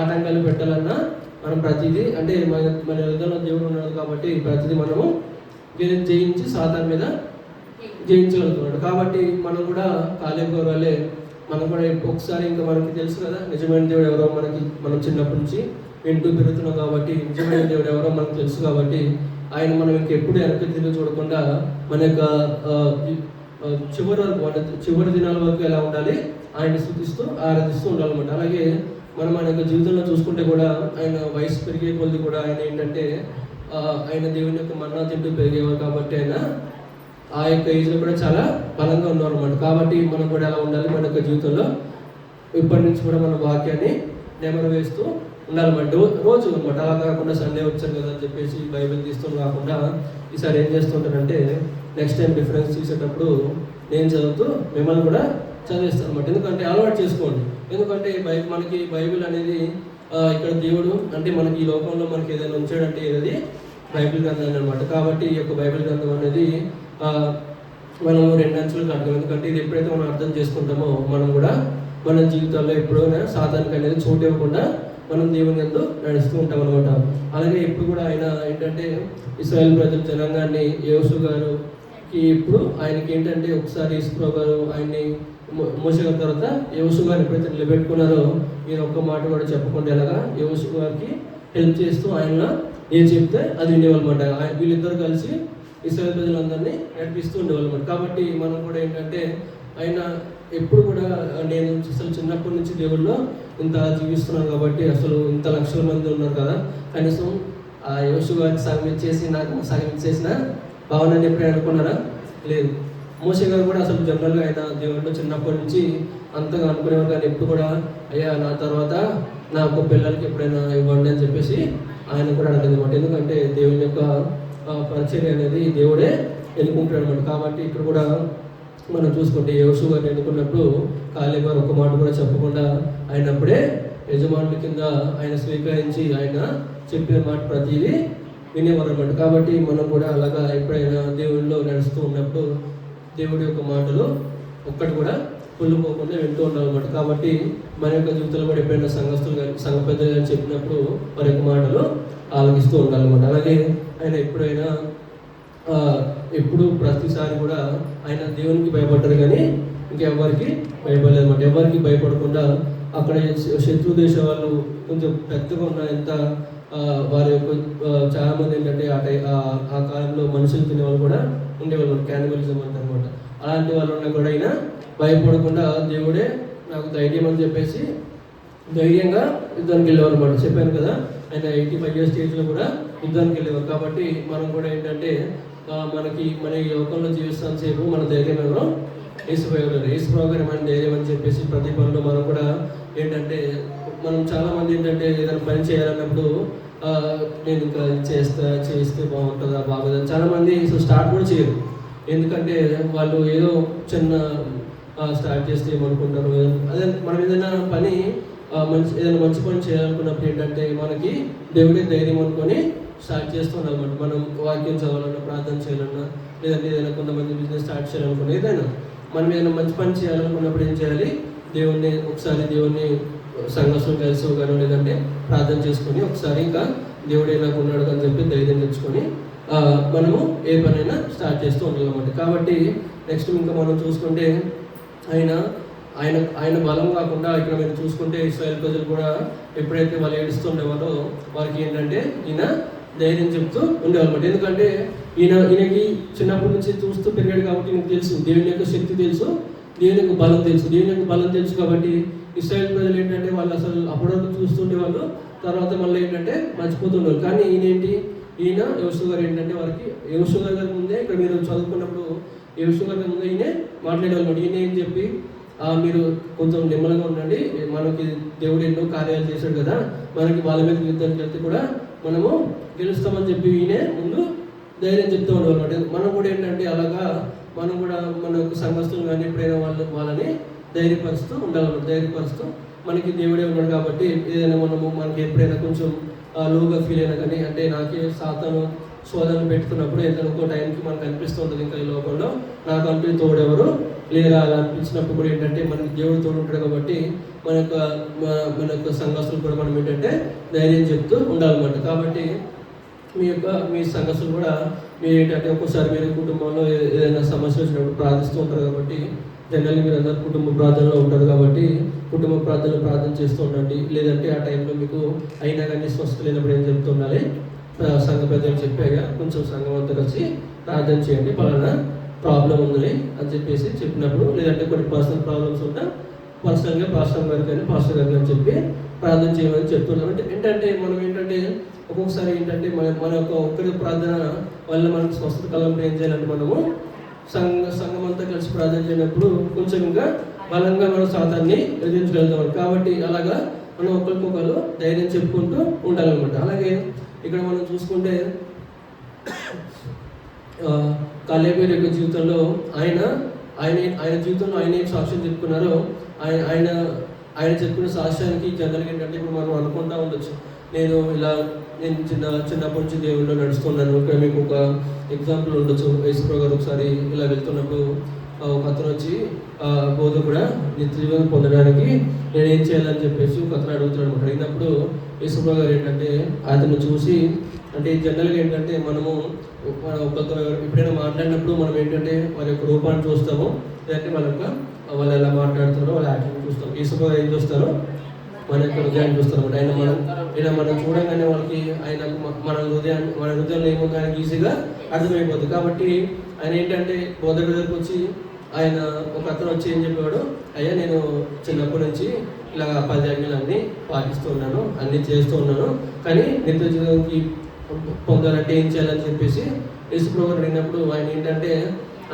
Speaker 1: ఆటంకాలు పెట్టాలన్నా మనం ప్రతిదీ అంటే మన హృదయంలో దేవుడు ఉన్నాడు కాబట్టి ప్రతిదీ మనము జయించి సాతాను మీద జయించగలుగుతున్నాడు. కాబట్టి మనం కూడా కాలేబు గారి వల్లే మనం కూడా ఒకసారి ఇంకా మనకి తెలుసు కదా నిజమైన దేవుడు ఎవరో మనం చిన్నప్పటి నుంచి వింటూ పెరుగుతున్నాం కాబట్టి నిజమైన దేవుడు ఎవరో మనకు తెలుసు కాబట్టి ఆయన మనం ఇంకెప్పుడు వెనక్కి తిరిగి చూడకుండా మన యొక్క చివరి దినాల వరకు ఎలా ఉండాలి? ఆయన స్థుతిస్తూ ఆరాధిస్తూ ఉండాలన్నమాట. అలాగే మనం ఆయన యొక్క జీవితంలో చూసుకుంటే కూడా ఆయన వయసు పెరిగే కొద్ది కూడా ఆయన ఏంటంటే ఆయన దేవుని యొక్క మన్నా తింటూ పెరిగేవారు కాబట్టి ఆయన ఆ యొక్క ఏజ్లో కూడా చాలా బలంగా ఉన్నారు అన్నమాట. కాబట్టి మనం కూడా ఎలా ఉండాలి? మన యొక్క జీవితంలో ఇప్పటి నుంచి కూడా మన వాక్యాన్ని నెమరు వేస్తూ ఉండాలన్నమాట. రోజు అనమాట. అలా కాకుండా సండే వచ్చాను కదా అని చెప్పేసి బైబిల్ తీస్తూ కాకుండా ఈసారి ఏం చేస్తుంటానంటే నెక్స్ట్ టైం డిఫరెన్స్ తీసేటప్పుడు నేను చదువుతూ మిమ్మల్ని కూడా చదివిస్తాను అనమాట. ఎందుకంటే అలవాటు చేసుకోండి. ఎందుకంటే మనకి బైబిల్ అనేది ఇక్కడ దేవుడు అంటే మనకి ఈ లోకంలో మనకి ఏదైనా ఉంచాడంటే ఏది బైబిల్ గ్రంథం అనమాట. కాబట్టి ఈ యొక్క బైబిల్ గ్రంథం అనేది మనం 2 అంచులు కడతాం. ఎందుకంటే ఇది ఎప్పుడైతే మనం అర్థం చేసుకుంటామో మనం కూడా మన జీవితాల్లో ఎప్పుడైనా సాతానికి అనేది చోటు ఇవ్వకుండా మనం దేవుని యందు నడుస్తూ ఉంటాం అనమాట. అలాగే ఇప్పుడు కూడా ఆయన ఏంటంటే ఇశ్రాయేల్ ప్రజల జనాంగాన్ని యోషువ గారుకి ఇప్పుడు ఆయనకి ఏంటంటే ఒకసారి ఇస్రో గారు ఆయన్ని మోసే గారి తర్వాత యోషువ గారు ఎప్పుడైతే నిలబెట్టుకున్నారో ఈయన ఒక్క మాట కూడా చెప్పకుండా ఎలాగా యోషువ గారికి హెల్ప్ చేస్తూ ఆయన ఏం చెప్తే అది వినేవాళ్ళమాట. వీళ్ళిద్దరు కలిసి ఇశ్రాయేల్ ప్రజలందరినీ నడిపిస్తూ ఉండేవాళ్ళమాట. కాబట్టి మనం కూడా ఏంటంటే ఆయన ఎప్పుడు కూడా నేను అసలు చిన్నప్పటి నుంచి దేవుళ్ళలో ఇంత జీవిస్తున్నాను కాబట్టి అసలు ఇంత లక్షల మంది ఉన్నారు కదా కనీసం ఆ యోషువ గారికి సగం ఇచ్చేసి నాకు సగం ఇచ్చేసిన భావనని ఎప్పుడైనా అనుకున్నారా? లేదు. మోసే గారు కూడా అసలు జనరల్గా ఆయన దేవుళ్ళు చిన్నప్పటి నుంచి అంతగా అనుకునేవారు కానీ ఎప్పుడు కూడా అయ్యా నా తర్వాత నాకు పిల్లలకి ఎప్పుడైనా ఇవ్వండి అని చెప్పేసి ఆయన కూడా అడగదు అనమాట. ఎందుకంటే దేవుని యొక్క పరిచర్య అనేది దేవుడే ఎన్నుకుంటాడు అనమాట. కాబట్టి ఇక్కడ కూడా మనం చూసుకుంటే యోషువ గారిని ఎన్నుకున్నప్పుడు కాలేబు గారు ఒక మాట కూడా చెప్పకుండా ఆయన అప్పుడే యజమానుల కింద ఆయన స్వీకరించి ఆయన చెప్పిన మాట ప్రతిదీ వినేవారు అనమాట. కాబట్టి మనం కూడా అలాగా ఎప్పుడైనా దేవుడిలో నడుస్తూ ఉన్నప్పుడు దేవుడి యొక్క మాటలు ఒక్కటి కూడా పొల్లిపోకుండా వింటూ ఉండాలన్నమాట. కాబట్టి మన యొక్క జీవితంలో కూడా ఎప్పుడైనా సంఘస్థులు కానీ సంఘ పెద్దలు కానీ చెప్పినప్పుడు వారి యొక్క మాటలు ఆలకిస్తూ ఉండాలన్నమాట. అలాగే ఆయన ఎప్పుడు ప్రతిసారి కూడా ఆయన దేవునికి భయపడ్డారు కానీ ఇంకెవరికి భయపడలేదు అనమాట. ఎవరికి భయపడకుండా అక్కడ శత్రు దేశ వాళ్ళు కొంచెం పెద్దగా ఉన్న ఎంత వారి యొక్క చాలామంది ఏంటంటే ఆ కాలంలో మనుషులు తినేవాళ్ళు కూడా ఉండేవాళ్ళు, క్యానిబలిజం అంటారు అనమాట. అలాంటి వాళ్ళు ఉన్నా కూడా అయినా భయపడకుండా దేవుడే నాకు ధైర్యం అని చెప్పేసి ధైర్యంగా యుద్ధానికి వెళ్ళేవారు అనమాట. చెప్పాను కదా ఆయన 85 years స్టేజ్లో కూడా యుద్ధానికి వెళ్ళేవారు. కాబట్టి మనం కూడా ఏంటంటే మన ఈ లోకంలో జీవిస్తాం సేపు మన ధైర్యం ఎవరో యేసుప్రభు గారు మన ధైర్యం అని చెప్పేసి ప్రతి పనిలో మనం కూడా ఏంటంటే మనం చాలామంది ఏంటంటే ఏదైనా పని చేయాలన్నప్పుడు నేను ఇంకా చేస్తే బాగుంటుందా బాగుందా చాలామంది స్టార్ట్ కూడా చేయరు. ఎందుకంటే వాళ్ళు ఏదో చిన్న స్టార్ట్ చేస్తే ఏమనుకుంటారు. అదే మనం ఏదైనా పని ఏదైనా మంచి పని చేయాలనుకున్నప్పుడు ఏంటంటే మనకి దేవుడే ధైర్యం అనుకొని స్టార్ట్ చేస్తూ ఉండాలన్నమాట. మనం వాక్యం చదవాలన్నా ప్రార్థన చేయాలన్నా లేదంటే ఏదైనా కొంతమంది బిజినెస్ స్టార్ట్ చేయాలనుకున్నా ఏదైనా మనం ఏదైనా మంచి పని చేయాలనుకున్నప్పుడు ఏం చేయాలి? దేవుణ్ణి సంఘర్షణ కలిసి కానీ లేదంటే ప్రార్థన చేసుకొని ఒకసారి ఇంకా దేవుడే నాకు ఉన్నాడు అని చెప్పి ధైర్యం తెచ్చుకొని మనము ఏ పనైనా స్టార్ట్ చేస్తూ ఉండాలన్నమాట. కాబట్టి నెక్స్ట్ ఇంకా మనం చూసుకుంటే ఆయన ఆయన ఆయన బలం కాకుండా ఇక్కడ మీరు చూసుకుంటే ఇశ్రాయేల్ ప్రజలు కూడా ఎప్పుడైతే వాళ్ళు ఏడుస్తుండేవారో వారికి ఏంటంటే ఈయన ధైర్యం చెప్తూ ఉండేవాళ్ళమాట. ఎందుకంటే ఈయనకి చిన్నప్పటి నుంచి చూస్తూ పెరిగాడు కాబట్టి ఈయనకు తెలుసు దేవుని యొక్క శక్తి తెలుసు, దేవుని యొక్క బలం తెలుసు. దేవుని యొక్క బలం తెలుసు కాబట్టి ఇశ్రాయేల్ ప్రజలు ఏంటంటే వాళ్ళు అసలు అప్పటివరకు చూస్తుండే వాళ్ళు, తర్వాత మళ్ళీ ఏంటంటే మర్చిపోతుండేవాళ్ళు. కానీ ఈయన యోషువ గారు ఏంటంటే వారికి యోషువ గారి ముందే ఇక్కడ మీరు చదువుకున్నప్పుడు యోషువ గారి ముందే ఈయనే మాట్లాడేవాళ్ళు. ఈయన ఏం చెప్పి మీరు కొంచెం నిమ్మలంగా ఉండండి, మనకి దేవుడు ఎన్నో కార్యాలు చేశాడు కదా, మనకి వాళ్ళ మీద యుద్ధం చేస్తే కూడా మనము గెలుస్తామని చెప్పి ఈయనే ముందు ధైర్యం చెప్తూ ఉండేవాళ్ళు అనమాట. మనం కూడా ఏంటంటే అలాగా మనం కూడా మన యొక్క సంఘస్థులు కానీ ఎప్పుడైనా వాళ్ళని ధైర్యపరుస్తూ ఉండాలన్నమాట. ధైర్యపరుస్తూ మనకి దేవుడే ఉన్నాడు కాబట్టి ఏదైనా మనకి ఎప్పుడైనా కొంచెం లోగా ఫీల్ అయినా కానీ, అంటే నాకే సాతాను శోధనలు పెట్టుకున్నప్పుడు ఎంతనుకో టైంకి మనకు అనిపిస్తూ ఉంటుంది ఇంకా ఈ లోకంలో నాకు అంటూ తోడెవరు లేదా అలా అనిపించినప్పుడు కూడా ఏంటంటే మనకి దేవుడు తోడు ఉంటాడు కాబట్టి మన యొక్క సంఘస్థులు కూడా మనం ఏంటంటే ధైర్యం చెప్తూ ఉండాలన్నమాట. కాబట్టి మీ సంఘస్థులు కూడా మీరు ఏంటంటే ఒక్కోసారి మీరు కుటుంబంలో ఏదైనా సమస్య వచ్చినప్పుడు ప్రార్థిస్తూ ఉంటారు కాబట్టి జనరల్గా మీరు అందరూ కుటుంబ ప్రార్థనలో ఉంటారు కాబట్టి కుటుంబ ప్రార్థన చేస్తూ ఉండండి. లేదంటే ఆ టైంలో మీకు అయినా కానీ స్వస్థ లేనప్పుడు ఏం చెప్తూ ఉండాలి, సంఘ పెద్దలు చెప్పాగా కొంచెం సంఘం అంతా కలిసి ప్రార్థన చేయండి, పలానా ప్రాబ్లం ఉందని అని చెప్పేసి చెప్పినప్పుడు, లేదంటే కొన్ని పర్సనల్ ప్రాబ్లమ్స్ ఉంటా పర్సనల్గా పాస్టర్ గారు కానీ పాస్టర్ గారు అని చెప్పి ప్రార్థన చేయమని చెప్తున్నాం. అంటే ఏంటంటే మనం ఏంటంటే ఒక్కొక్కసారి ఏంటంటే మన యొక్క ఒక్కరి ప్రార్థన వల్ల మనకు స్వస్థత కలంలో ఏం చేయాలంటే మనము సంఘం అంతా కలిసి ప్రార్థన చేయనప్పుడు కొంచెం ఇంకా బలంగా మనం సాతాన్ని ఎదిరించగలుగుతాం. కాబట్టి అలాగా మనం ఒకరికొకరు ధైర్యం చెప్పుకుంటూ ఉండాలన్నమాట. అలాగే ఇక్కడ మనం చూసుకుంటే కాలేబు యొక్క జీవితంలో ఆయన జీవితంలో ఆయన ఏం సాక్ష్యం చెప్పుకున్నారో ఆయన చెప్పుకున్న సాక్ష్యానికి జనరల్గా ఏంటంటే ఇప్పుడు మనం అనుకుంటా ఉండొచ్చు, నేను చిన్నప్పటి నుంచి దేవుళ్ళు నడుస్తున్నాను. ఇక్కడ మీకు ఒక ఎగ్జాంపుల్ ఉండొచ్చు. యేసుప్రభు గారు ఒకసారి ఇలా వెళ్తున్నప్పుడు ఒక అతను వచ్చి బోధ కూడా నిత్య జీవనం పొందడానికి నేను ఏం చేయాలని చెప్పేసి ఒక అతను అడుగుతున్నాడు. అడిగినప్పుడు యేసుప్రభు గారు ఏంటంటే అతను చూసి, అంటే జనరల్గా ఏంటంటే మనము ఒకరితో ఎప్పుడైనా మాట్లాడినప్పుడు మనం ఏంటంటే వారి యొక్క రూపాన్ని చూస్తాము, లేదంటే వాళ్ళు ఎలా మాట్లాడుతున్నారో వాళ్ళ యాక్టింగ్ చూస్తాం. యేసుప్రభు గారు ఏం చూస్తారో మన యొక్క హృదయాన్ని చూస్తారు. మనం చూడగానే వాళ్ళకి మన హృదయంలో ఏముందో ఆయనకి ఈజీగా అర్థమైపోతుంది. కాబట్టి ఆయన ఏంటంటే బోధకుడి దగ్గరకు వచ్చి ఆయన ఒక అతను వచ్చి ఏం చెప్పేవాడు, అయ్యా నేను చిన్నప్పటి నుంచి ఇలా 10 ఆజ్ఞలన్నీ పాటిస్తూ ఉన్నాను, అన్నీ చేస్తూ ఉన్నాను, కానీ నిత్య జీవనానికి పొందాలంటే ఏం చేయాలని చెప్పేసి యేసుప్రభు అడిగినప్పుడు ఆయన ఏంటంటే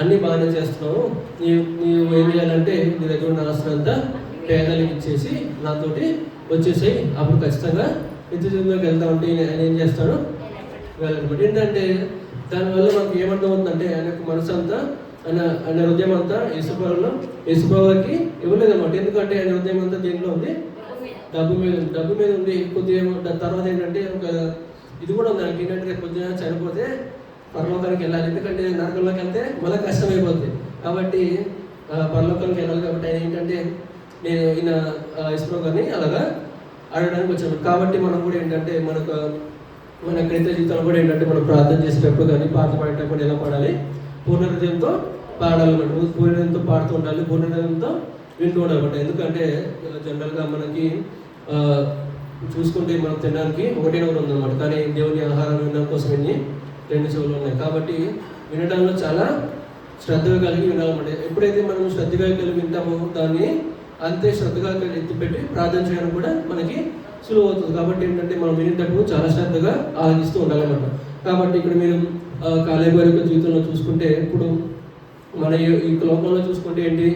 Speaker 1: అన్నీ బాగానే చేస్తున్నావు, నీవు ఏం చేయాలంటే నీ దగ్గర ఉన్న ఆస్తి అంతా పేదలకు ఇచ్చేసి నాతోటి వచ్చేసాయి, అప్పుడు ఖచ్చితంగా నిత్య జీవనంలోకి వెళ్తా ఉంటే ఆయన ఏం చేస్తాడు వెళ్ళాలన్నమాట. ఏంటంటే దానివల్ల మనకు ఏమర్థం అవుతుందంటే ఆయన యొక్క మనసు అంతా ఆయన హృదయం అంతా యేసుప్రభుకి ఇవ్వలేదన్నమాట. ఎందుకంటే ఆయన హృదయం అంతా దేంట్లో ఉంది, డబ్బు మీద ఉంది. కొద్దిగా తర్వాత ఏంటంటే ఒక ఇది కూడా ఉంది ఆయనకి, ఏంటంటే రేపు పొద్దున చనిపోతే పరలోకానికి వెళ్ళాలి, ఎందుకంటే నరకంలోకి వెళ్తే మళ్ళీ కష్టమైపోతుంది. కాబట్టి పరలోకానికి వెళ్ళాలి కాబట్టి ఆయన ఏంటంటే నేను ఈయన యేసుప్రభు గారిని అలాగా అడగడానికి వచ్చాను. కాబట్టి మనం కూడా ఏంటంటే మన క్రైస్తవ జీవితంలో కూడా ఏంటంటే మనం ప్రార్థన చేసేటప్పుడు కానీ పాట పాడేటప్పుడు ఎలా పాడాలి, పూర్ణ హృదయంతో పాడాలన్నమాట. పూర్ణ హృదయంతో పాడుతూ ఉండాలి, పూర్ణ హృదయంతో వింటూ ఉండాలన్నమాట. ఎందుకంటే జనరల్గా మనకి చూసుకుంటే మనం తినడానికి ఒకటే నోరు ఉందన్నమాట, కానీ దేవుని ఆహారం వినడం కోసం 2 చెవులు ఉన్నాయి. కాబట్టి వినడంలో చాలా శ్రద్ధగా కలిగి వినాలన్నమాట. ఎప్పుడైతే మనం శ్రద్ధగా కలిగి వింటామో దాన్ని అంతే శ్రద్ధగా ఎత్తిపెట్టి ప్రార్థన చేయడం కూడా మనకి సులువు అవుతుంది. కాబట్టి ఏంటంటే మనం వినేటప్పుడు చాలా శ్రద్ధగా ఆలోచిస్తూ ఉండాలన్నమాట. కాబట్టి ఇక్కడ మీరు కాలేబు యొక్క జీవితంలో చూసుకుంటే ఇప్పుడు మన ఈ లోకంలో చూసుకుంటే ఏంటి,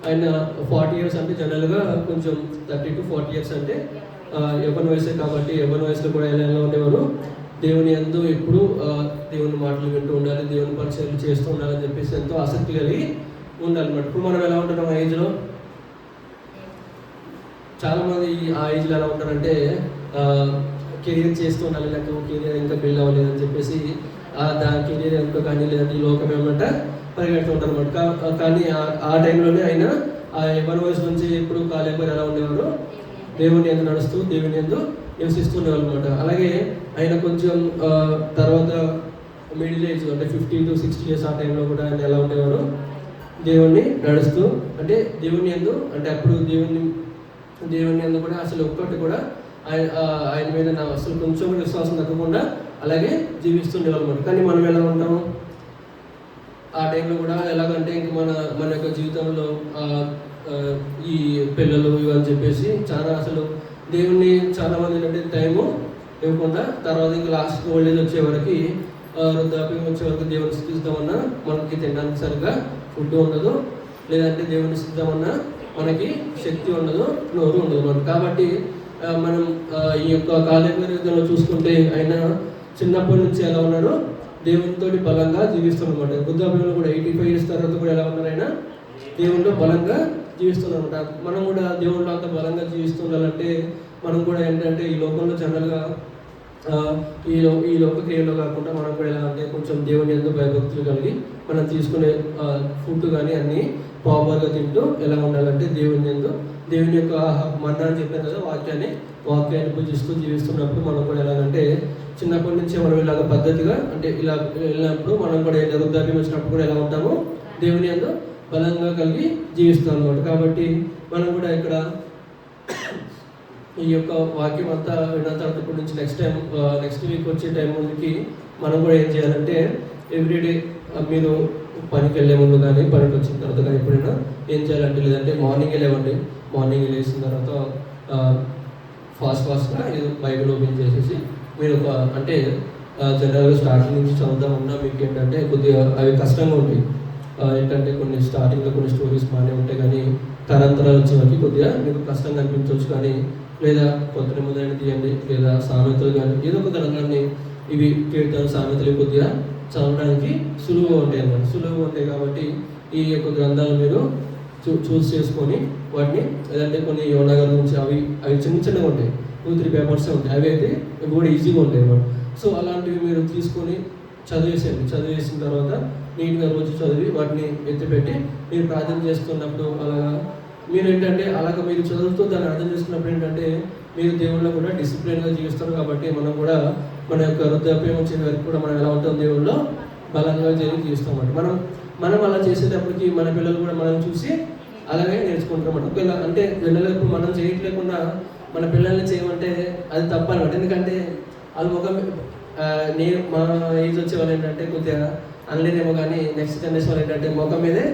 Speaker 1: ఆయన 40 ఇయర్స్ అంటే జనరల్గా కొంచెం 30 to 40 ఇయర్స్ అంటే యవ్వన వయసే. కాబట్టి యవ్వన వయసులో కూడా ఎలా ఉండేవారు, దేవుని యందు ఎప్పుడు దేవుని మాటలు వింటూ ఉండాలి, దేవుని పరిచయాలు చేస్తూ ఉండాలని చెప్పేసి ఎంతో ఆసక్తి కలిగి ఉండాలన్నమాట. ఇప్పుడు మనం ఎలా ఉంటున్నాం ఆ ఏజ్లో, చాలామంది ఆ ఏజ్లో ఎలా ఉంటారంటే కెరీర్ చేస్తూ ఉండాలి, నాకు కెరీర్ ఇంకా బిల్డ్ అవ్వలేదని చెప్పేసి దాని కెరీర్ ఎంతో కానీ లేదంటే ఈ లోకం ఏమన్నట్ట పరిగెడుతూ ఉంటారు అనమాట. కానీ ఆ టైంలోనే ఆయన ఆ యవ్వన వయసు నుంచి ఇప్పుడు కాలేబు ఎలా ఉండేవారు, దేవుని యందు నడుస్తూ దేవుని యందు నివసిస్తుండేవాళ్ళు అనమాట. అలాగే ఆయన కొంచెం తర్వాత మిడిల్ ఏజ్ అంటే 50 to 60 years ఆ టైంలో కూడా ఆయన ఎలా ఉండేవారు, దేవుణ్ణి నడుస్తూ అంటే దేవుని యందు అంటే అప్పుడు దేవుని యందు కూడా అసలు ఒక్కటి కూడా ఆయన మీద అసలు కొంచెం విశ్వాసం తగ్గకుండా అలాగే జీవిస్తుండేవాళ్ళు అన్నమాట. కానీ మనం ఎలా ఉంటాము ఆ టైంలో కూడా ఎలాగంటే ఇంక మన యొక్క జీవితంలో ఈ పిల్లలు ఇవని చెప్పేసి చాలా అసలు దేవుణ్ణి చాలా మంది ఏంటంటే టైము ఇవ్వకుండా తర్వాత ఇంకా లాస్ట్ ఓల్డ్ ఏజ్ వచ్చే వరకు వృద్ధాప్యం వచ్చే వరకు దేవుని స్థితిస్తామన్నా మనకి తినడానికి సరిగ్గా ఫుడ్ ఉండదు, లేదంటే దేవుని స్థితిస్తామన్నా మనకి శక్తి ఉండదు, నోరు ఉండదు అన్నమాట. కాబట్టి మనం ఈ యొక్క కాలంలో చూసుకుంటే ఆయన చిన్నప్పటి నుంచి ఎలా ఉన్నారో దేవునితో బలంగా జీవిస్తున్నమాట. వృద్ధాప్యంలో కూడా 85 years తర్వాత కూడా ఎలా ఉన్నారు, ఆయన దేవునిలో బలంగా జీవిస్తున్నారన్నమాట. మనం కూడా దేవునిలో అంత బలంగా జీవిస్తుండాలంటే మనం కూడా ఏంటంటే ఈ లోకంలో జనరల్గా ఈ లోక క్రియలో కాకుండా మనం కూడా ఎలా అంటే కొంచెం దేవుని ఎందు భయభక్తులు కలిగి మనం తీసుకునే ఫుడ్ కానీ అన్నీ ప్రాపర్గా తింటూ ఎలా ఉండాలంటే దేవుని యొక్క మన్నా అని చెప్పాను కదా, వాక్యాన్ని పూజిస్తూ జీవిస్తున్నప్పుడు మనం కూడా ఎలాగంటే చిన్నప్పటి నుంచి మనం ఇలాగ పద్ధతిగా అంటే ఇలా వెళ్ళినప్పుడు మనం కూడా వృద్ధాప్యం వచ్చినప్పుడు కూడా ఎలా ఉంటామో దేవుని యందు బలంగా కలిగి జీవిస్తాం అన్నమాట. కాబట్టి మనం కూడా ఇక్కడ ఈ యొక్క వాక్యం అంతా విన్న తర్వాత ఇప్పటి నుంచి నెక్స్ట్ వీక్ వచ్చే టైం ముందుకి మనం కూడా ఏం చేయాలంటే ఎవ్రీడే మీరు పనికి వెళ్ళే ముందు కానీ పనికి వచ్చిన తర్వాత కానీ ఎప్పుడైనా ఏం చేయాలంటే లేదంటే మార్నింగ్ లేవండి, మార్నింగ్ లేచిన తర్వాత ఫాస్ట్గా బైబిల్ ఓపెన్ చేసేసి మీరు ఒక అంటే జనరల్గా స్టార్టింగ్ నుంచి చదువుదామన్నా మీకు ఏంటంటే కొద్దిగా అవి కష్టంగా ఉంటాయి. ఏంటంటే స్టార్టింగ్లో కొన్ని స్టోరీస్ బాగానే ఉంటాయి, కానీ తరంతరాలు వచ్చేవారికి కొద్దిగా మీకు కష్టంగా అనిపించవచ్చు. కానీ లేదా కొత్త మొదలైన తీయండి, లేదా సామెతలు కానీ ఏదో ఒక గ్రంథాన్ని ఇవి కీర్తన సామెతలు కొద్దిగా చదవడానికి సులువుగా ఉంటాయి కాబట్టి ఈ యొక్క గ్రంథాలు మీరు చూస్ చేసుకొని వాటిని లేదంటే కొన్ని యోనా గారి గురించి అవి చిన్నగా ఉంటాయి, 2-3 పేపర్సే ఉంటాయి, అవి అయితే ఇవి కూడా ఈజీగా ఉంటాయి అన్నమాట. సో అలాంటివి మీరు తీసుకొని చదివేసిన తర్వాత నీట్గా రోజు చదివి వాటిని ఎత్తిపెట్టి మీరు ప్రార్థన చేస్తున్నప్పుడు అలాగా మీరు ఏంటంటే అలాగ మీరు చదువుతూ దాన్ని అర్థం చేసుకున్నప్పుడు ఏంటంటే మీరు దేవుళ్ళలో కూడా డిసిప్లిన్గా జీవిస్తారు. కాబట్టి మనం కూడా మన యొక్క వృద్ధాప్యం వచ్చిన వరకు కూడా మనం ఎలా ఉంటాం, దేవుళ్ళలో బలంగా జీవిస్తాం అన్నమాట. మనం అలా చేసేటప్పటికి మన పిల్లలు కూడా మనం చూసి అలాగే నేర్చుకుంటాం అన్నమాట. ఒకవేళ అంటే జనరల్గా ఇప్పుడు మనం చేయట్లేకుండా మన పిల్లల్ని చేయమంటే అది తప్పు అనమాట. ఎందుకంటే వాళ్ళు మా ఏజ్ వచ్చే వాళ్ళు ఏంటంటే కొద్దిగా అనలేదేమో, కానీ నెక్స్ట్ జనరేషన్ వాళ్ళు ఏంటంటే ముఖం మీదే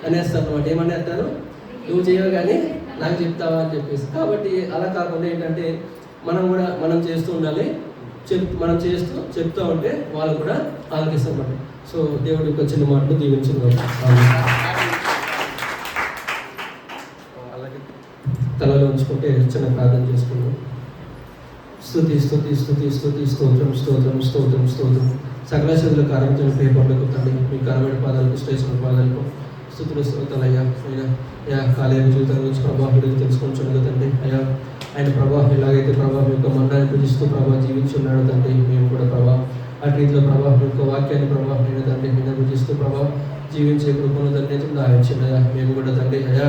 Speaker 1: అనేస్తారు అన్నమాట. ఏమనేస్తారు, నువ్వు చేయవు కానీ నాకు చెప్తావా అని చెప్పేసి. కాబట్టి అలా కాకుండా ఏంటంటే మనం చేస్తూ ఉండాలి, మనం చెప్తూ ఉంటే వాళ్ళు కూడా ఆలోచిస్తారన్నమాట. సో దేవుడి యొక్క చిన్న మాటలు దీవించింది. అలాగే తలలో ఉంచుకుంటే చిన్న ప్రార్థన చేసుకున్నాం. స్తోత్రం సకల శుద్ధుల కారణం పేపర్లకు తండ్రి మీ కరమైన పాదాలకు శ్రేష్ఠ పాదాలకు స్తుతులు స్తోత్రాలయ్యా. కాలేజీ జీవితం గురించి ప్రభావం తెలుసుకుంటున్నాడు తండ్రి. అయ్యా ఆయన ప్రభావం ఎలాగైతే ప్రభావం యొక్క మన్నాన్ని పూజిస్తూ ప్రభావం జీవించున్నాడు తండ్రి, మేము కూడా ప్రభావం అటు రీతిలో ప్రభావం యొక్క వాక్యాన్ని ప్రభావం అయిన తండ్రి మీద పూజిస్తూ ప్రభావం జీవించే కృపను తండ్రి దాయించిందయ్యా. మేము కూడా తండ్రి అయ్యా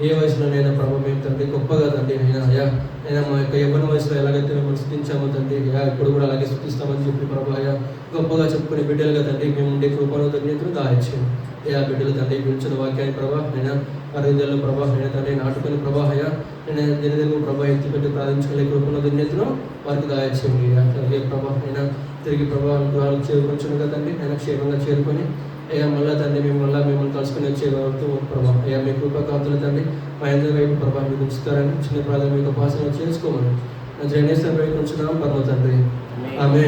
Speaker 1: ఏ వయసులోనైనా ప్రభావ మేము తండ్రి గొప్పగా తండ్రి అయినా మా యొక్క యవ్వన వయసులో ఎలాగైతే మేము స్థుతించామో తండ్రి ఇప్పుడు కూడా అలాగే స్థుతిస్తామని చెప్పి ప్రభావ గొప్పగా చెప్పుకునే బిడ్డలుగా తండ్రి మేము ఉండే కృపను తండ్రి దాయించాము. బిడ్డలు తండ్రి పిలిచిన వాక్యాన్ని ప్రభావ నేను పరిధిలో ప్రభావ నేను తండ్రి నాటుకుని ప్రభావ నేను దినదిన ప్రభావ ఎత్తిపెట్టి ప్రార్థించుకునే కృపను ధన్యతను వారికి దాయించాము. అలాగే ప్రభావ నేను తిరిగి ప్రభావం చేరుకొంచును కదండి, నేను క్షేమంగా చేరుకొని మళ్ళీ తండ్రి మిమ్మల్ని కలుసుకుని వచ్చేవారు ప్రభావ మీ కృపకాంతులు తండ్రి మా అందరి వైపు ప్రభావం మీకు ఉంచుతారని చిన్న ప్రార్థన మీకు ఉపాసన చేసుకోమని జైనేశ్వర వైపు ఉంచున్నాం పరమ తండ్రి. ఆమె